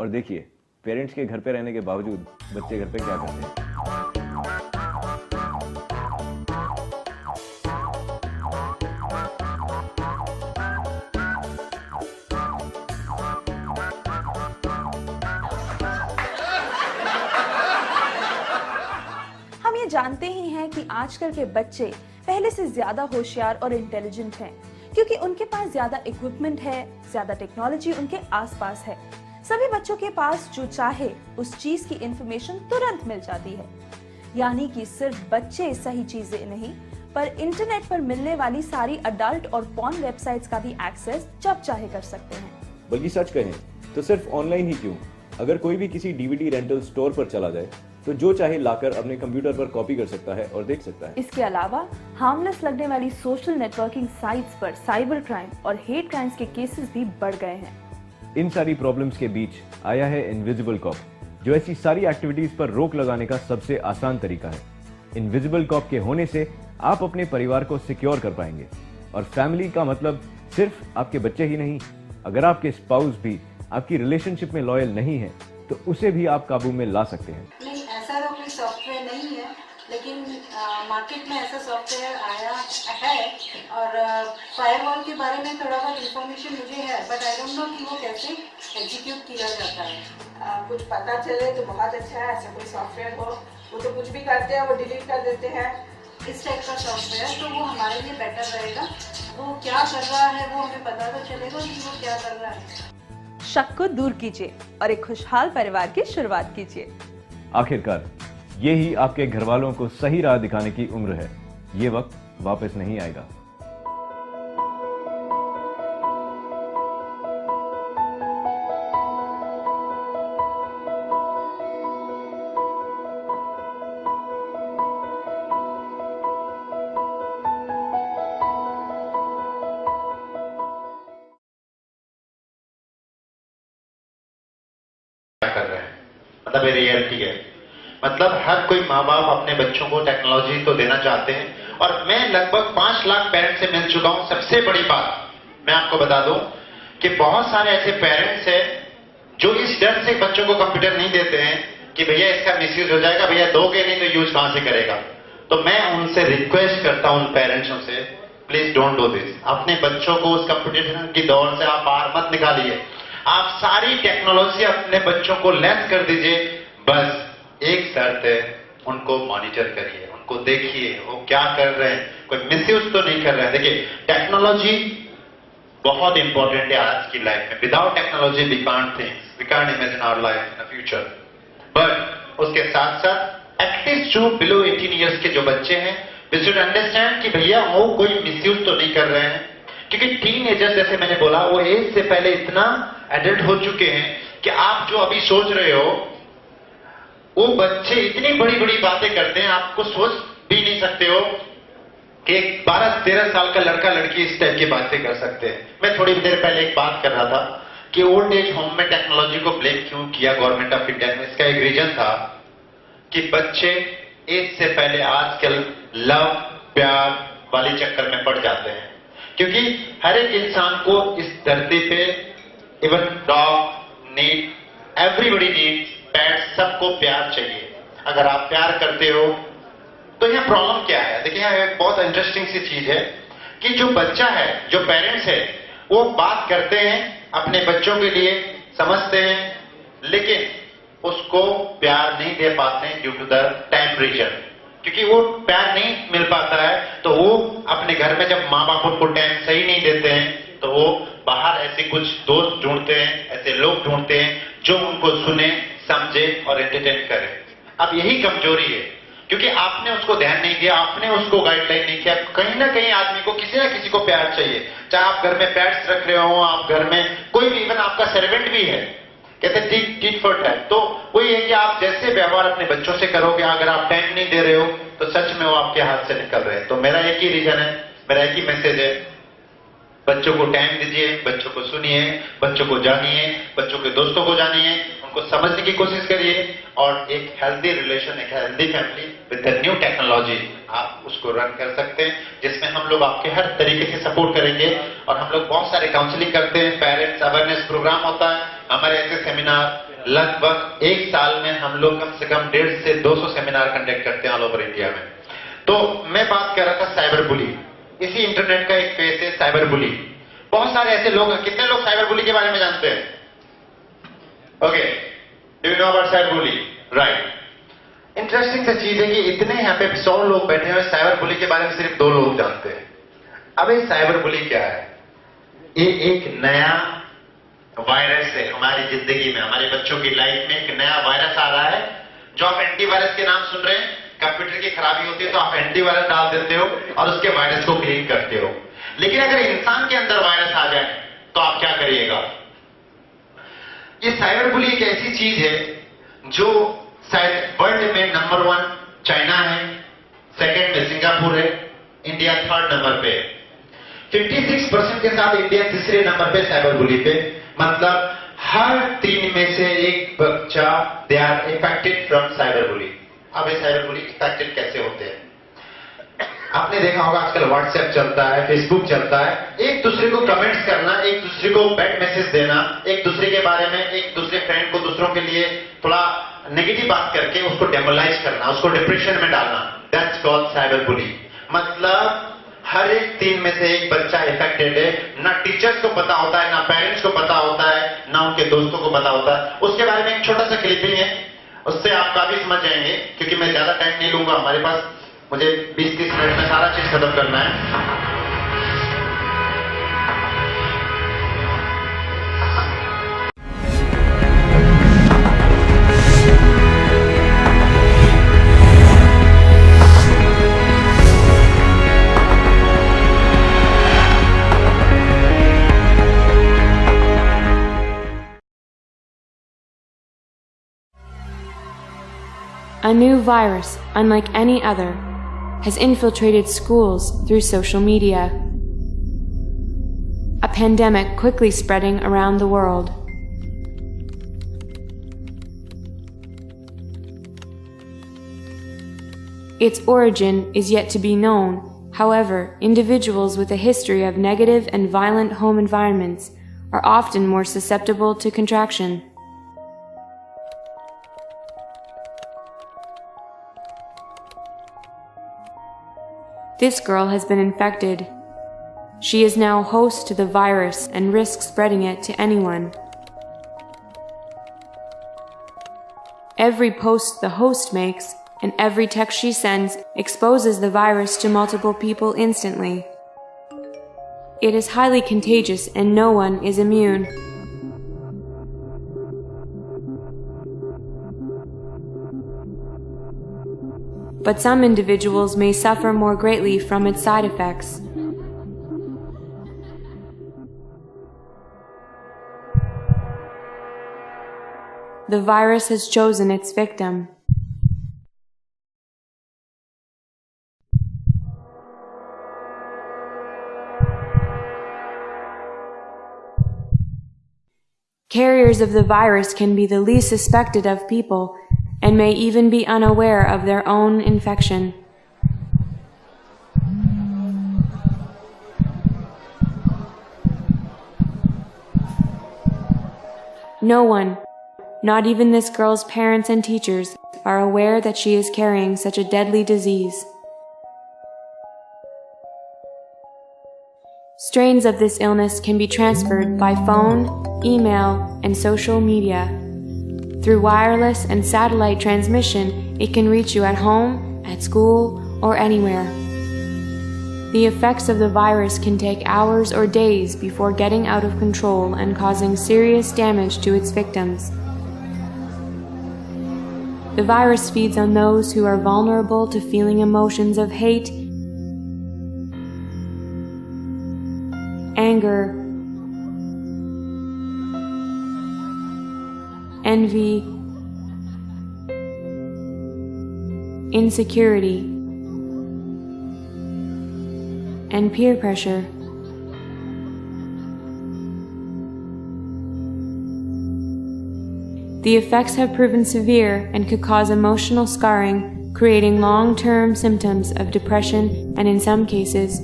और देखिए पेरेंट्स के घर पे रहने के बावजूद बच्चे घर पे क्या करते हैं। हम ये जानते ही हैं कि आजकल के बच्चे पहले से ज्यादा होशियार और इंटेलिजेंट हैं, क्योंकि उनके पास ज्यादा इक्विपमेंट है, ज्यादा टेक्नोलॉजी उनके आसपास है। सभी बच्चों के पास जो चाहे उस चीज की इंफॉर्मेशन तुरंत मिल जाती है। यानी कि सिर्फ बच्चे सही चीजें नहीं, पर इंटरनेट पर मिलने वाली सारी अडल्ट और पॉर्न वेबसाइट्स का भी एक्सेस जब चाहे कर सकते हैं। बल्कि सच कहें तो सिर्फ ऑनलाइन ही क्यों, अगर कोई भी किसी डीवीडी रेंटल स्टोर पर चला जाए तो जो चाहे लाकर अपने कंप्यूटर पर कॉपी कर सकता है और देख सकता है। इसके अलावा हार्मलेस लगने वाली सोशल नेटवर्किंग साइट्स पर साइबर क्राइम और हेट क्राइम्स के केसेस भी बढ़ गए हैं। इन सारी प्रॉब्लम्स के बीच आया है इनविजिबल कॉप, जो ऐसी सारी एक्टिविटीज पर रोक लगाने का सबसे आसान तरीका है। इनविजिबल कॉप के होने से आप अपने परिवार को सिक्योर कर पाएंगे, और फैमिली का मतलब सिर्फ आपके बच्चे ही नहीं, अगर आपके स्पाउस भी आपकी रिलेशनशिप में लॉयल नहीं है तो उसे भी आप काबू में ला सकते हैं। नहीं, ऐसा तो कोई सॉफ्टवेयर नहीं है, लेकिन मार्केट में ऐसा सॉफ्टवेयर आया है और फायरवॉल के बारे में थोड़ा बहुत इंफॉर्मेशन मुझे है, बट आई डोंट नो कि वो कैसे एग्जीक्यूट किया जाता है। कुछ पता चले तो बहुत अच्छा है। ऐसा कोई सॉफ्टवेयर हो, वो तो कुछ भी करते हैं, वो डिलीट कर देते हैं, इस टाइप का सॉफ्टवेयर, तो वो हमारे लिए बेटर रहेगा। वो क्या कर रहा है वो हमें पता तो चलेगा कि वो क्या कर रहा है। शक को दूर कीजिए और एक खुशहाल परिवार की शुरुआत कीजिए। आखिरकार ये ही आपके घर वालों को सही राह दिखाने की उम्र है। ये वक्त वापस नहीं आएगा। कर रहे हैं, मतलब ये रियलिटी है। मतलब हर कोई माँ बाप अपने बच्चों को टेक्नोलॉजी तो देना चाहते हैं, और मैं लगभग 5 लाख पेरेंट्स से मिल चुका हूं। सबसे बड़ी बात मैं आपको बता दूं कि बहुत सारे ऐसे पेरेंट्स हैं जो इस डर से बच्चों को कंप्यूटर नहीं देते हैं कि भैया इसका मिसयूज हो जाएगा, भैया दोगे नहीं तो यूज कहां से करेगा। तो मैं उनसे रिक्वेस्ट करता हूं, उन पेरेंट्सों से, प्लीज डोंट डू दिस। अपने बच्चों को उस कंपटीशन की दौड़ से आप बाहर मत निकालिए। आप सारी टेक्नोलॉजी अपने बच्चों को लेस कर दीजिए। बस एक शर्त है, उनको मॉनिटर करिए, उनको देखिए वो क्या कर रहे हैं, कोई मिसयूज तो नहीं कर रहे हैं। देखिए टेक्नोलॉजी बहुत इंपॉर्टेंट है आज की लाइफ में। Without technology we can't think, we can't imagine our life in the future. But उसके साथ साथ एटलीस्ट जो बिलो 18 ईयर्स के जो बच्चे हैं, वी शुड अंडरस्टैंड कि भैया वो कोई मिसयूज तो नहीं कर रहे हैं। क्योंकि टीनेजर, जैसे मैंने बोला, वो एज से पहले इतना एडल्ट हो चुके हैं कि आप जो अभी सोच रहे हो वो बच्चे इतनी बड़ी बड़ी बातें करते हैं, आपको सोच भी नहीं सकते हो कि 12-13 साल का लड़का लड़की इस टाइप की बातें कर सकते हैं। मैं थोड़ी देर पहले एक बात कर रहा था कि ओल्ड एज होम में टेक्नोलॉजी को ब्लेम क्यों किया गवर्नमेंट ऑफ इंडिया ने। इसका एक रीजन था कि बच्चे एज से पहले आजकल लव प्यार वाले चक्कर में पड़ जाते हैं। क्योंकि हर एक इंसान को इस धरती पे, even dog need, everybody need, pet, सबको प्यार चाहिए। अगर आप प्यार करते हो तो यहाँ प्रॉब्लम क्या है? देखिए यहाँ एक बहुत इंटरेस्टिंग सी चीज है कि जो बच्चा है, जो पेरेंट्स है, वो बात करते हैं अपने बच्चों के लिए, समझते हैं, लेकिन उसको प्यार नहीं दे पाते हैं due to the time reason. क्योंकि वो प्यार नहीं मिल पाता है तो वो अपने घर में जब माँ बाप उनको टाइम सही नहीं देते हैं तो वो बाहर ऐसे कुछ दोस्त ढूंढते हैं, ऐसे लोग ढूंढते हैं जो उनको सुने, समझे और एंटरटेन करे। अब यही कमजोरी है, क्योंकि आपने उसको ध्यान नहीं दिया, आपने उसको गाइडलाइन नहीं किया। कहीं ना कहीं आदमी को किसी ना किसी को प्यार चाहिए, चाहे आप घर में पेट्स रख रहे हो, आप घर में कोई भी, इवन आपका सर्वेंट भी है, कहते हैं टीट फॉर टैट। तो वही है कि आप जैसे व्यवहार अपने बच्चों से करोगे, अगर आप टाइम नहीं दे रहे हो तो सच में वो आपके हाथ से निकल रहे हैं। तो मेरा एक ही रीजन है, मेरा एक ही मैसेज है, बच्चों को टाइम दीजिए, बच्चों को सुनिए, बच्चों को जानिए, बच्चों के दोस्तों को जानिए, उनको समझने की कोशिश करिए, और एक हेल्दी रिलेशन, एक healthy family with the new technology आप उसको रन कर सकते हैं, जिसमें हम लोग आपके हर तरीके से सपोर्ट करेंगे। और हम लोग बहुत सारे काउंसलिंग करते हैं, पेरेंट्स अवेयरनेस प्रोग्राम होता है, हमारे ऐसे सेमिनार लगभग एक साल में हम लोग कम से कम 150 से 200 सेमिनार कंडक्ट करते हैं ऑल ओवर इंडिया में। तो मैं बात कर रहा था साइबर बुली, इसी इंटरनेट का एक फेस है साइबर बुली। बहुत सारे ऐसे लोग हैं, कितने लोग साइबर बुली के बारे में जानते हैं? Okay, do you know about cyber bully? Right. Interesting सी चीज है कि इतने यहाँ पे 100 लोग बैठे हुए, साइबर बुली के बारे में सिर्फ 2 लोग जानते हैं। अब ये साइबर बुली क्या है? ये एक नया वायरस है हमारी जिंदगी में, हमारे बच्चों की लाइफ में एक नया वायरस आ रहा है। जो आप एंटीवायरस के नाम सुन रहे हैं, कंप्यूटर की खराबी होती है तो आप एंटीवायरस डाल देते हो और उसके वायरस को क्लीन करते हो। लेकिन अगर इंसान के अंदर वायरस आ जाए तो आप क्या करिएगा? ये साइबर बुली एक ऐसी चीज है जो शायद वर्ल्ड में नंबर 1 चाइना है, सेकंड में सिंगापुर है, इंडिया 3rd नंबर पे। 56% के साथ इंडिया 3रे नंबर पे साइबर बुली पे। मतलब हर 3 में से एक बच्चा they are affected from cyber bully. अब ये साइबर बुली इफेक्टेड कैसे होते हैं? आपने देखा होगा आजकल व्हाट्सएप चलता है, फेसबुक चलता है, एक दूसरे को कमेंट्स करना, एक दूसरे को बैड मैसेज देना, एक दूसरे के बारे में, एक दूसरे फ्रेंड को दूसरों के लिए थोड़ा नेगेटिव बात करके उसको डेमोलाइज करना, उसको डिप्रेशन में डालना, दैट्स कॉल्ड साइबर बुली। मतलब हर एक 3 में से एक बच्चा इफेक्टेड है। ना टीचर्स को पता होता है, ना पेरेंट्स को पता होता है, ना उनके दोस्तों को पता होता है। उसके बारे में एक छोटा सा क्लिपिंग है, उससे आप काफी समझ जाएंगे, क्योंकि मैं ज्यादा टाइम नहीं लूंगा, हमारे पास मुझे 20-30 मिनट में सारा चीज खत्म करना है। A new virus, unlike any other, has infiltrated schools through social media. A pandemic quickly spreading around the world. Its origin is yet to be known. However, individuals with a history of negative and violent home environments are often more susceptible to contraction. This girl has been infected. She is now host to the virus and risks spreading it to anyone. Every post the host makes and every text she sends exposes the virus to multiple people instantly. It is highly contagious and no one is immune. But some individuals may suffer more greatly from its side effects. The virus has chosen its victim. Carriers of the virus can be the least suspected of people and may even be unaware of their own infection. No one, not even this girl's parents and teachers, are aware that she is carrying such a deadly disease. Strains of this illness can be transferred by phone, email, and social media. Through wireless and satellite transmission, it can reach you at home, at school, or anywhere. The effects of the virus can take hours or days before getting out of control and causing serious damage to its victims. The virus feeds on those who are vulnerable to feeling emotions of hate, anger, envy, insecurity, and peer pressure. The effects have proven severe and could cause emotional scarring, creating long-term symptoms of depression and, in some cases,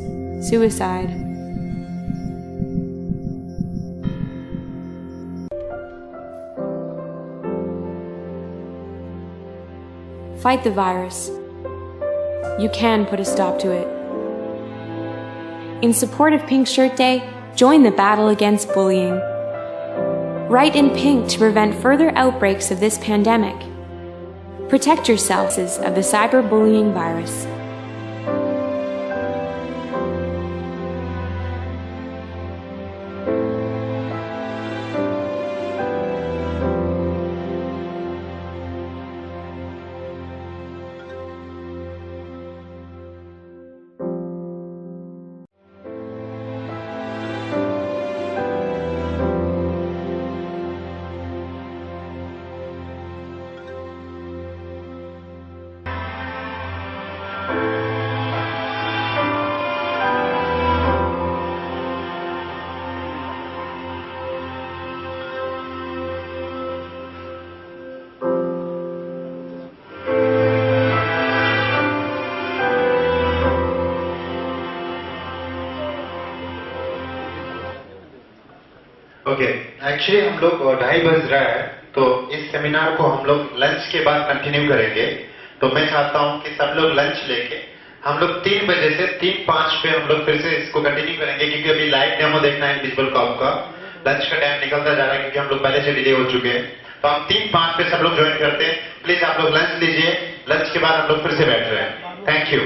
suicide. Fight the virus. You can put a stop to it. In support of Pink Shirt Day, join the battle against bullying. Write in pink to prevent further outbreaks of this pandemic. Protect yourselves of the cyberbullying virus. Okay, actually हम लोग 2:30 बज रहा है, तो इस seminar को हम लोग लंच के बाद कंटिन्यू करेंगे। तो मैं चाहता हूं कि सब लोग लंच लेके हम लोग 3 बजे से 3:05 पे हम लोग फिर से इसको कंटिन्यू करेंगे, क्योंकि अभी लाइव डेमो देखना है इनविजिबल कॉप का। लंच का टाइम निकलता जा रहा है क्योंकि हम लोग पहले से डिले हो चुके हैं। तो हम 3:05 पे सब लोग ज्वाइन करते हैं। प्लीज आप लोग लंच लीजिए, लंच के बाद हम लोग फिर से बैठ रहे हैं। Thank you.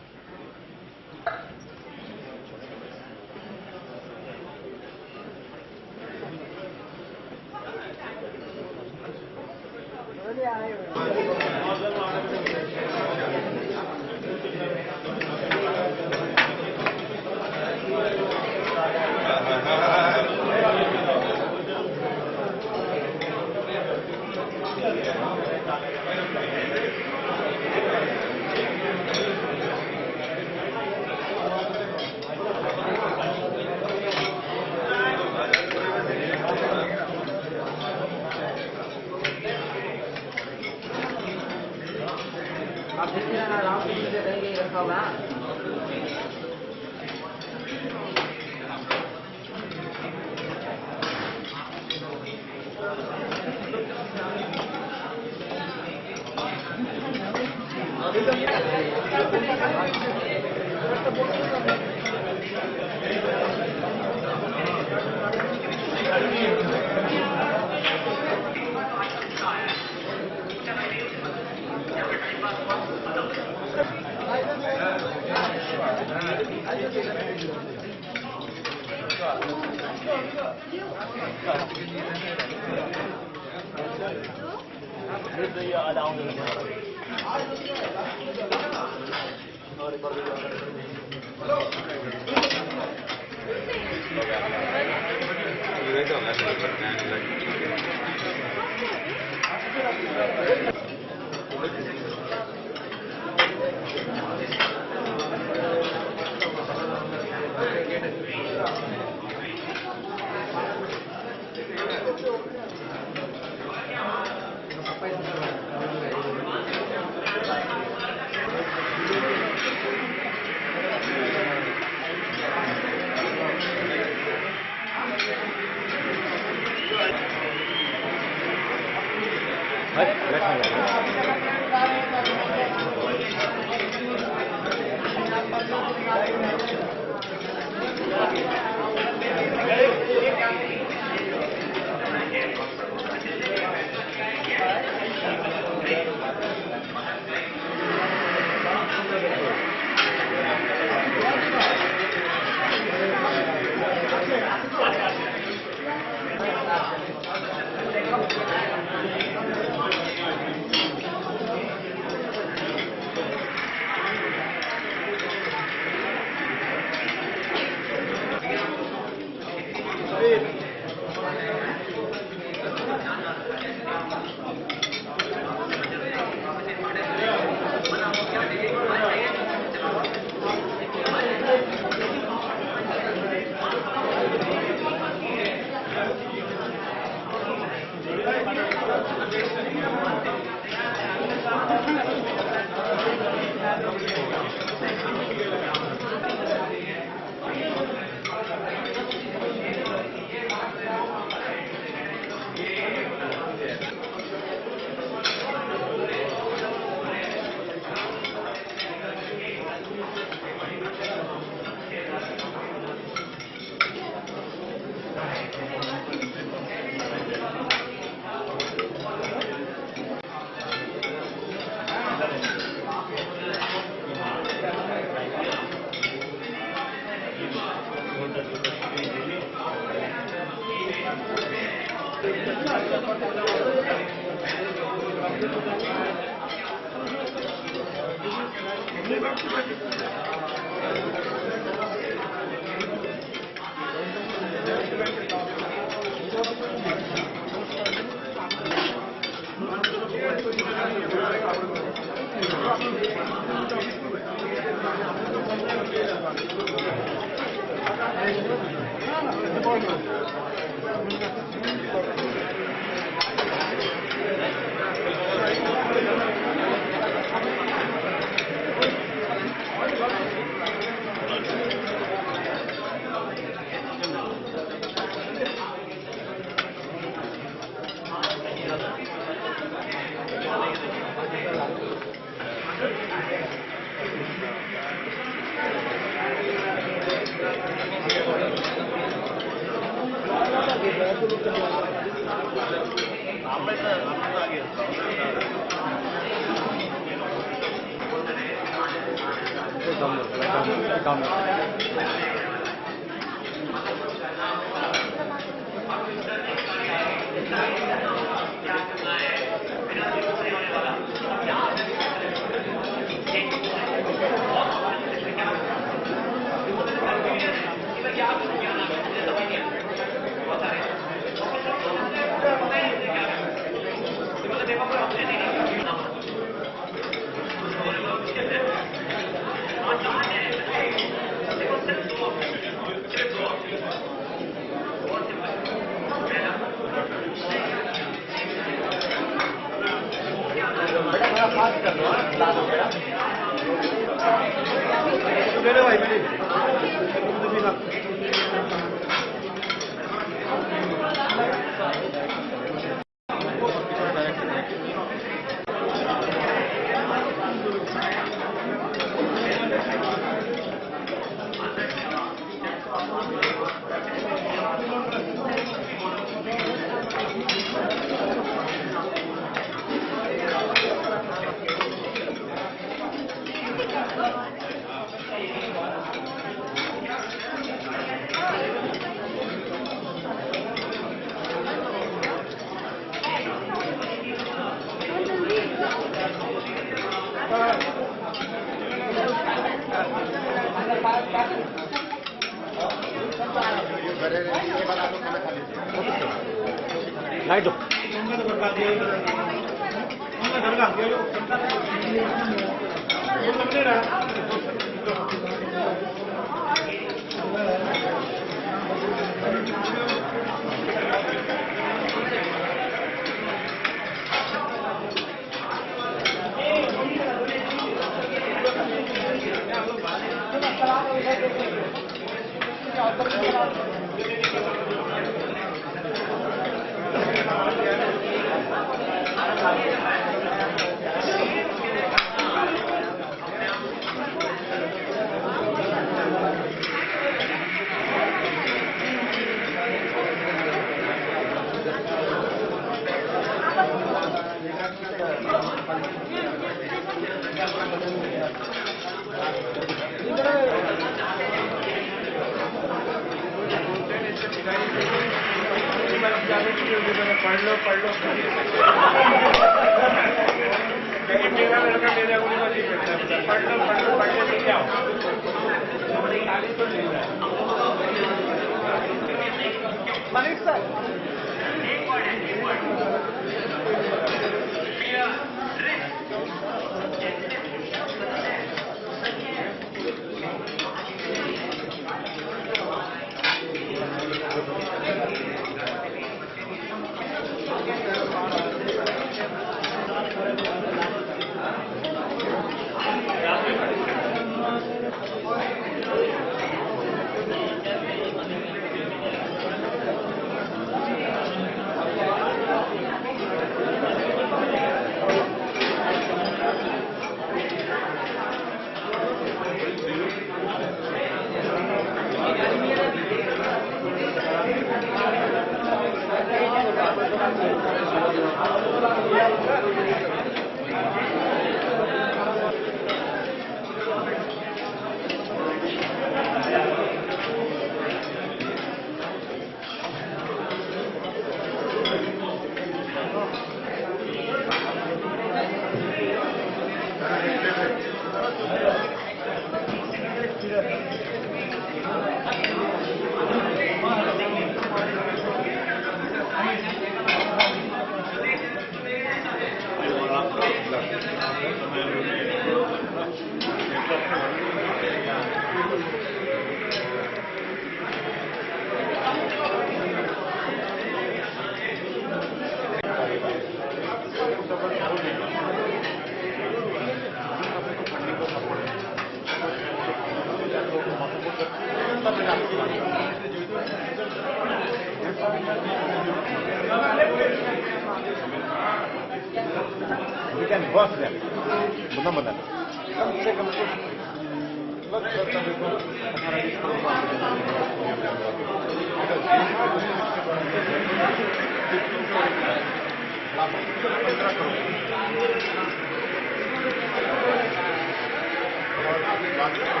बात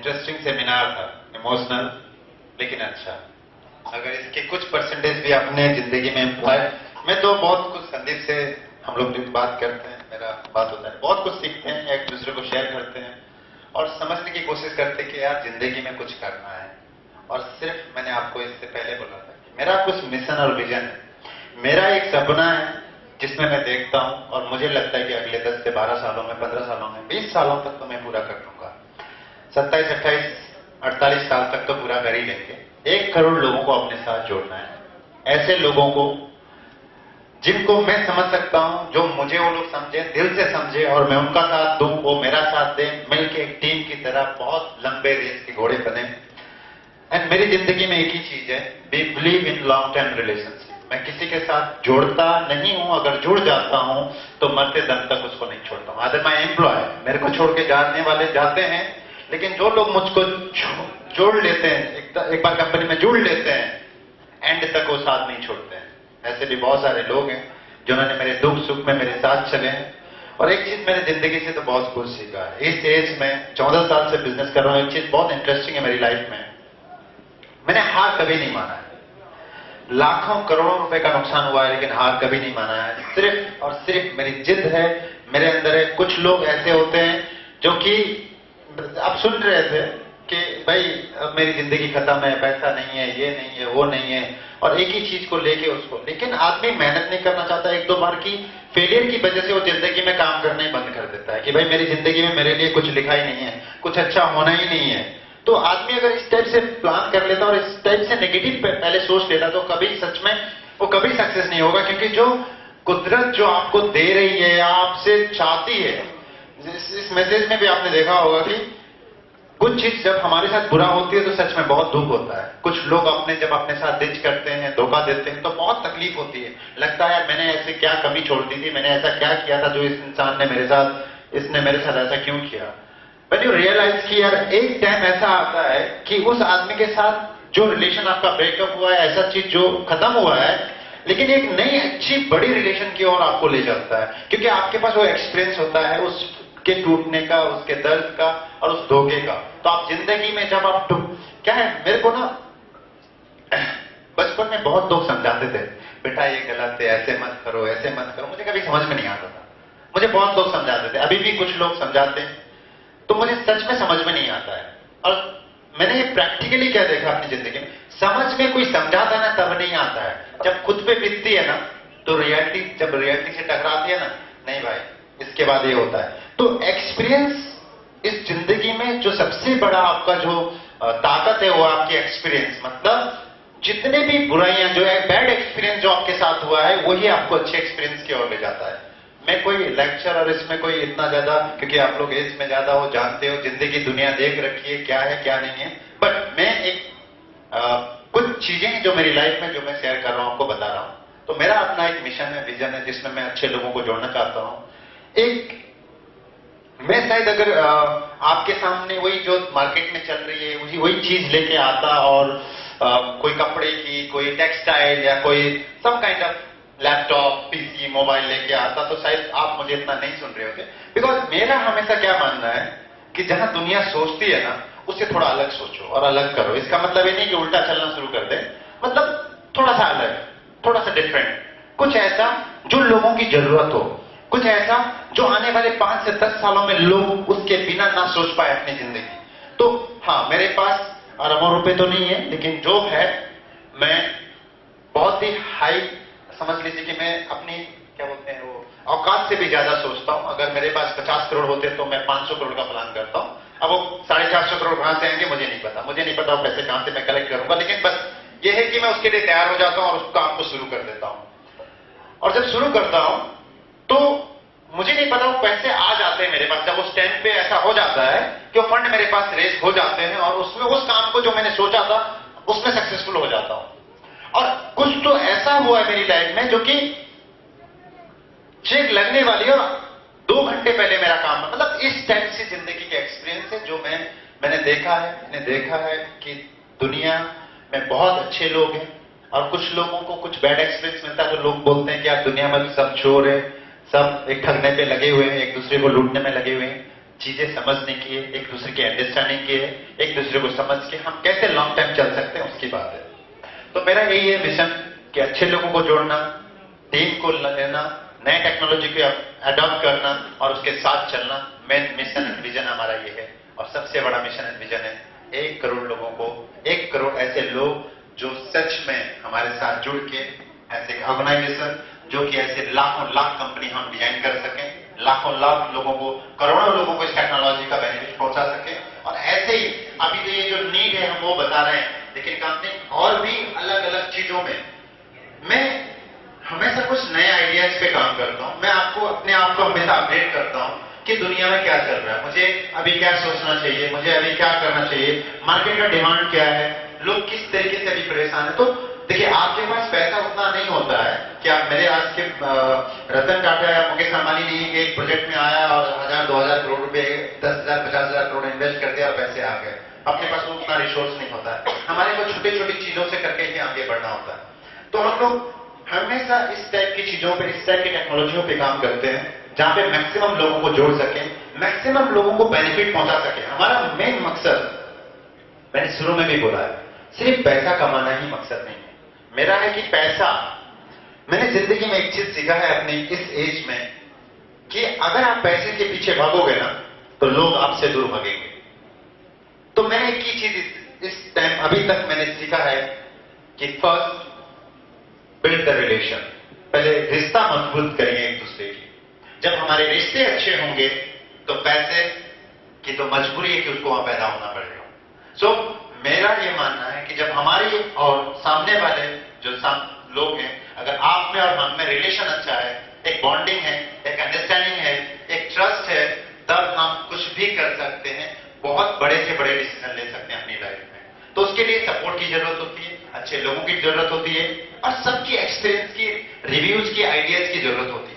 इंटरेस्टिंग सेमिनार था, इमोशनल लेकिन अच्छा। अगर इसके कुछ परसेंटेज भी अपने जिंदगी में एम्प्लॉय, मैं तो बहुत कुछ संदीप से हम लोग बात करते हैं, मेरा बात होता है, बहुत कुछ सीखते हैं, एक दूसरे को शेयर करते हैं और समझने की कोशिश करते हैं कि यार जिंदगी में कुछ करना है। और सिर्फ मैंने आपको इससे पहले बोला था कि मेरा कुछ मिशन और विजन है, मेरा एक सपना है जिसमें मैं देखता हूं और मुझे लगता है कि अगले 10 से 12 सालों में, 15 सालों में, 20 सालों तक तो मैं पूरा कर लूंगा। 27, 28, 48 साल तक तो पूरा कर ही लेंगे। 1 करोड़ लोगों को अपने साथ जोड़ना है, ऐसे लोगों को जिनको मैं समझ सकता हूं, जो मुझे वो लोग समझे, दिल से समझे और मैं उनका साथ दूं, वो मेरा साथ दें, मिलके एक टीम की तरह बहुत लंबे रेस के घोड़े बने। एंड मेरी जिंदगी में एक ही चीज है, we believe in long term relationship. मैं किसी के साथ जोड़ता नहीं हूं, अगर जुड़ जाता हूं तो मरते दम तक उसको नहीं छोड़ता हूं। अदर माई एम्प्लॉय, मेरे को छोड़ के जाने वाले जाते हैं, लेकिन जो लोग मुझको जोड़ लेते हैं, एक बार कंपनी में जुड़ लेते हैं, एंड तक वो साथ नहीं छोड़ते हैं। ऐसे भी बहुत सारे लोग हैं जिन्होंने मेरे दुख सुख में मेरे साथ चले हैं। और एक चीज मैंने जिंदगी से तो बहुत कुछ सीखा है। इस एज में 14 साल से बिजनेस कर रहा हूं, एक चीज बहुत इंटरेस्टिंग है मेरी लाइफ में, मैंने हार कभी नहीं माना है। लाखों करोड़ों रुपए का नुकसान हुआ है लेकिन हार कभी नहीं माना है। सिर्फ और सिर्फ मेरी जिद है, मेरे अंदर है। कुछ लोग ऐसे होते हैं जो कि आप सुन रहे थे कि भाई अब मेरी जिंदगी खत्म है, पैसा नहीं है, ये नहीं है, वो नहीं है, और एक ही चीज को लेके उसको, लेकिन आदमी मेहनत नहीं करना चाहता। 1-2 बार की फेलियर की वजह से वो जिंदगी में काम करना ही बंद कर देता है कि भाई मेरी जिंदगी में मेरे लिए कुछ लिखा ही नहीं है, कुछ अच्छा होना ही नहीं है। तो आदमी अगर इस टाइप से प्लान कर लेता और इस टाइप से नेगेटिव पहले सोच लेता तो कभी सच में वो कभी सक्सेस नहीं होगा। क्योंकि जो कुदरत जो आपको दे रही है या आपसे चाहती है, इस मैसेज में भी आपने देखा होगा कि कुछ चीज जब हमारे साथ बुरा होती है तो सच में बहुत दुख होता है। कुछ लोग जब अपने साथ डिच करते हैं, धोखा देते हैं तो बहुत तकलीफ होती है। लगता है मैंने ऐसे क्या कमी छोड़ दी थी, मैंने ऐसा क्या किया था जो इस इंसान ने मेरे साथ, इसने मेरे साथ ऐसा क्यों किया। When you realize कि यार एक टाइम ऐसा आता है कि उस आदमी के साथ जो रिलेशन आपका ब्रेकअप हुआ है, ऐसा चीज जो खत्म हुआ है, लेकिन एक नई अच्छी बड़ी रिलेशन की ओर आपको ले जाता है। क्योंकि आपके पास वो एक्सपीरियंस होता है उसके टूटने का, उसके दर्द का और उस धोखे का। तो आप जिंदगी में जब आप क्या है, मेरे को ना बचपन में बहुत लोग समझाते थे, बेटा ये गलत है, ऐसे मत करो, ऐसे मत करो। मुझे कभी समझ में नहीं आता था, मुझे बहुत लोग समझाते थे, अभी भी कुछ लोग समझाते हैं, तो मुझे सच में समझ में नहीं आता है। और मैंने ये प्रैक्टिकली क्या देखा अपनी जिंदगी में, समझ में कोई समझाता ना तब नहीं आता है, जब खुद पे बीतती है ना तो रियलिटी, जब रियलिटी से टकराती है ना, नहीं भाई इसके बाद ये होता है। तो एक्सपीरियंस इस जिंदगी में जो सबसे बड़ा आपका जो ताकत है वो आपकी एक्सपीरियंस। मतलब जितने भी बुराइयां जो है, बैड एक्सपीरियंस जो आपके साथ हुआ है, वही आपको अच्छे एक्सपीरियंस की ओर ले जाता है। मैं कोई लेक्चर और इसमें कोई इतना ज्यादा, क्योंकि आप लोग एज में ज्यादा हो, जानते हो, जिंदगी दुनिया देख रखी है क्या है क्या नहीं है, बट मैं एक कुछ चीजें जो मेरी लाइफ में जो मैं शेयर कर रहा हूं आपको बता रहा हूं। तो मेरा अपना एक मिशन है, विजन है, जिसमें मैं अच्छे लोगों को जोड़ना चाहता हूं। एक मैं शायद अगर आपके सामने वही जो मार्केट में चल रही है वही चीज लेके आता और कोई कपड़े की, कोई टेक्सटाइल या कोई some kind of laptop, PC, mobile लेके आता तो शायद आप मुझे इतना नहीं सुन रहे होते। बिकॉज मेरा हमेशा क्या मानना है कि जहां दुनिया सोचती है ना, उससे थोड़ा अलग सोचो और अलग करो। इसका मतलब ये नहीं कि उल्टा चलना शुरू कर दे, मतलब थोड़ा सा अलग, थोड़ा सा डिफरेंट, कुछ ऐसा जो लोगों की जरूरत हो, कुछ ऐसा जो आने वाले 5 से 10 सालों में लोग उसके बिना ना सोच पाए अपनी जिंदगी। तो हाँ, मेरे पास अरबों रुपए तो नहीं है, लेकिन जो है मैं बहुत ही हाई, समझ लीजिए कि मैं अपनी क्या बोलते हैं वो औकात से भी ज्यादा सोचता हूं। अगर मेरे पास 50 करोड़ होते तो मैं 500 करोड़ का प्लान करता हूं। अब वो 450 करोड़ कहां से आएंगे मुझे नहीं पता, वो पैसे कहां से मैं कलेक्ट करूंगा, लेकिन बस ये है कि मैं उसके लिए तैयार हो जाता हूं और उस काम को शुरू कर देता हूं। और जब शुरू करता हूं तो मुझे नहीं पता वो पैसे आ जाते हैं मेरे पास। जब उस टाइम पे ऐसा हो जाता है कि वो फंड मेरे पास रेस हो जाते हैं और उसमें उस काम को जो मैंने सोचा था उसमें सक्सेसफुल हो जाता हूं। और कुछ तो ऐसा हुआ है मेरी लाइफ में जो कि चेक लगने वाली है और 2 घंटे पहले मेरा काम, मतलब इस टाइप से जिंदगी के एक्सपीरियंस है जो मैंने देखा है कि दुनिया में बहुत अच्छे लोग हैं और कुछ लोगों को कुछ बैड एक्सपीरियंस मिलता है। तो लोग बोलते हैं कि यार दुनिया में सब चोर है, सब एक ठगने पे लगे हुए हैं, एक दूसरे को लूटने में लगे हुए हैं। चीजें समझने की है, एक दूसरे की अंडरस्टैंडिंग की है, एक दूसरे को समझ के हम कैसे लॉन्ग टाइम चल सकते हैं उसकी बात है। तो मेरा यही है मिशन कि अच्छे लोगों को जोड़ना, टीम को लेना, नए टेक्नोलॉजी को अडॉप्ट करना और उसके साथ चलना। मेन मिशन एंड विजन हमारा ये है। और सबसे बड़ा मिशन एंड विजन है 1 करोड़ लोगों को, 1 करोड़ ऐसे लोग जो सच में हमारे साथ जुड़ के ऐसे ऑर्गेनाइजेशन जो कि ऐसे लाखों लाख कंपनी हम डिजाइन कर सकें, लाखों लाख लोगों को, करोड़ों लोगों को इस टेक्नोलॉजी का बेनिफिट पहुंचा सके। और ऐसे ही अभी तो ये जो नीड है हम वो बता रहे हैं, लेकिन कंपनी और भी अलग अलग चीजों में मैं हमेशा कुछ नए आइडियाज पे काम करता हूं। मैं आपको अपने आप को हमेशा अपडेट करता हूं कि दुनिया में क्या चल रहा है, मुझे अभी क्या सोचना चाहिए, मुझे अभी क्या करना चाहिए, मार्केट का डिमांड क्या है, लोग किस तरीके से अभी परेशान है। तो देखिए आपके पास पैसा उतना नहीं होता है कि आप मेरे आज के रतन टाटा या मुकेश अंबानी नहीं कि एक प्रोजेक्ट में आया और 1000-2000 करोड़ रुपए, 10,000-50,000 करोड़ इन्वेस्ट कर दिया और पैसे आ गए। अपने पास उतना रिसोर्स नहीं होता है। हमारे को छोटी छोटी चीजों से करके ही आगे बढ़ना होता है। तो हम लोग हमेशा इस टाइप की चीजों पे, इस टाइप की टेक्नोलॉजियों पे काम करते हैं जहां पे मैक्सिमम लोगों को जोड़ सके, मैक्सिमम लोगों को बेनिफिट पहुंचा सके। हमारा मेन मकसद, मैंने शुरू में भी बोला है, सिर्फ पैसा कमाना ही मकसद नहीं है मेरा, है कि पैसा, मैंने जिंदगी में एक चीज सीखा है अपने इस एज में कि अगर आप पैसे के पीछे भागोगे ना तो लोग आपसे दूर भागेंगे। तो मैंने एक ही चीज इस टाइम अभी तक मैंने सीखा है कि फर्स्ट बिल्ड द रिलेशन, पहले रिश्ता मजबूत करिए एक दूसरे की। जब हमारे रिश्ते अच्छे होंगे तो पैसे की तो मजबूरी है कि उसको वहां पैदा होना पड़ेगा। सो मेरा ये मानना है कि जब हमारी और सामने वाले जो लोग हैं, अगर आप में और हम में रिलेशन अच्छा है, एक बॉन्डिंग है, एक अंडरस्टैंडिंग है, एक ट्रस्ट है, तब हम कुछ भी कर सकते हैं, बहुत बड़े से बड़े डिसीजन ले सकते हैं अपनी लाइफ में। तो उसके लिए सपोर्ट की जरूरत होती है, अच्छे लोगों की जरूरत होती है और सबकी एक्सपीरियंस की, रिव्यूज की, आइडियाज की जरूरत होती है।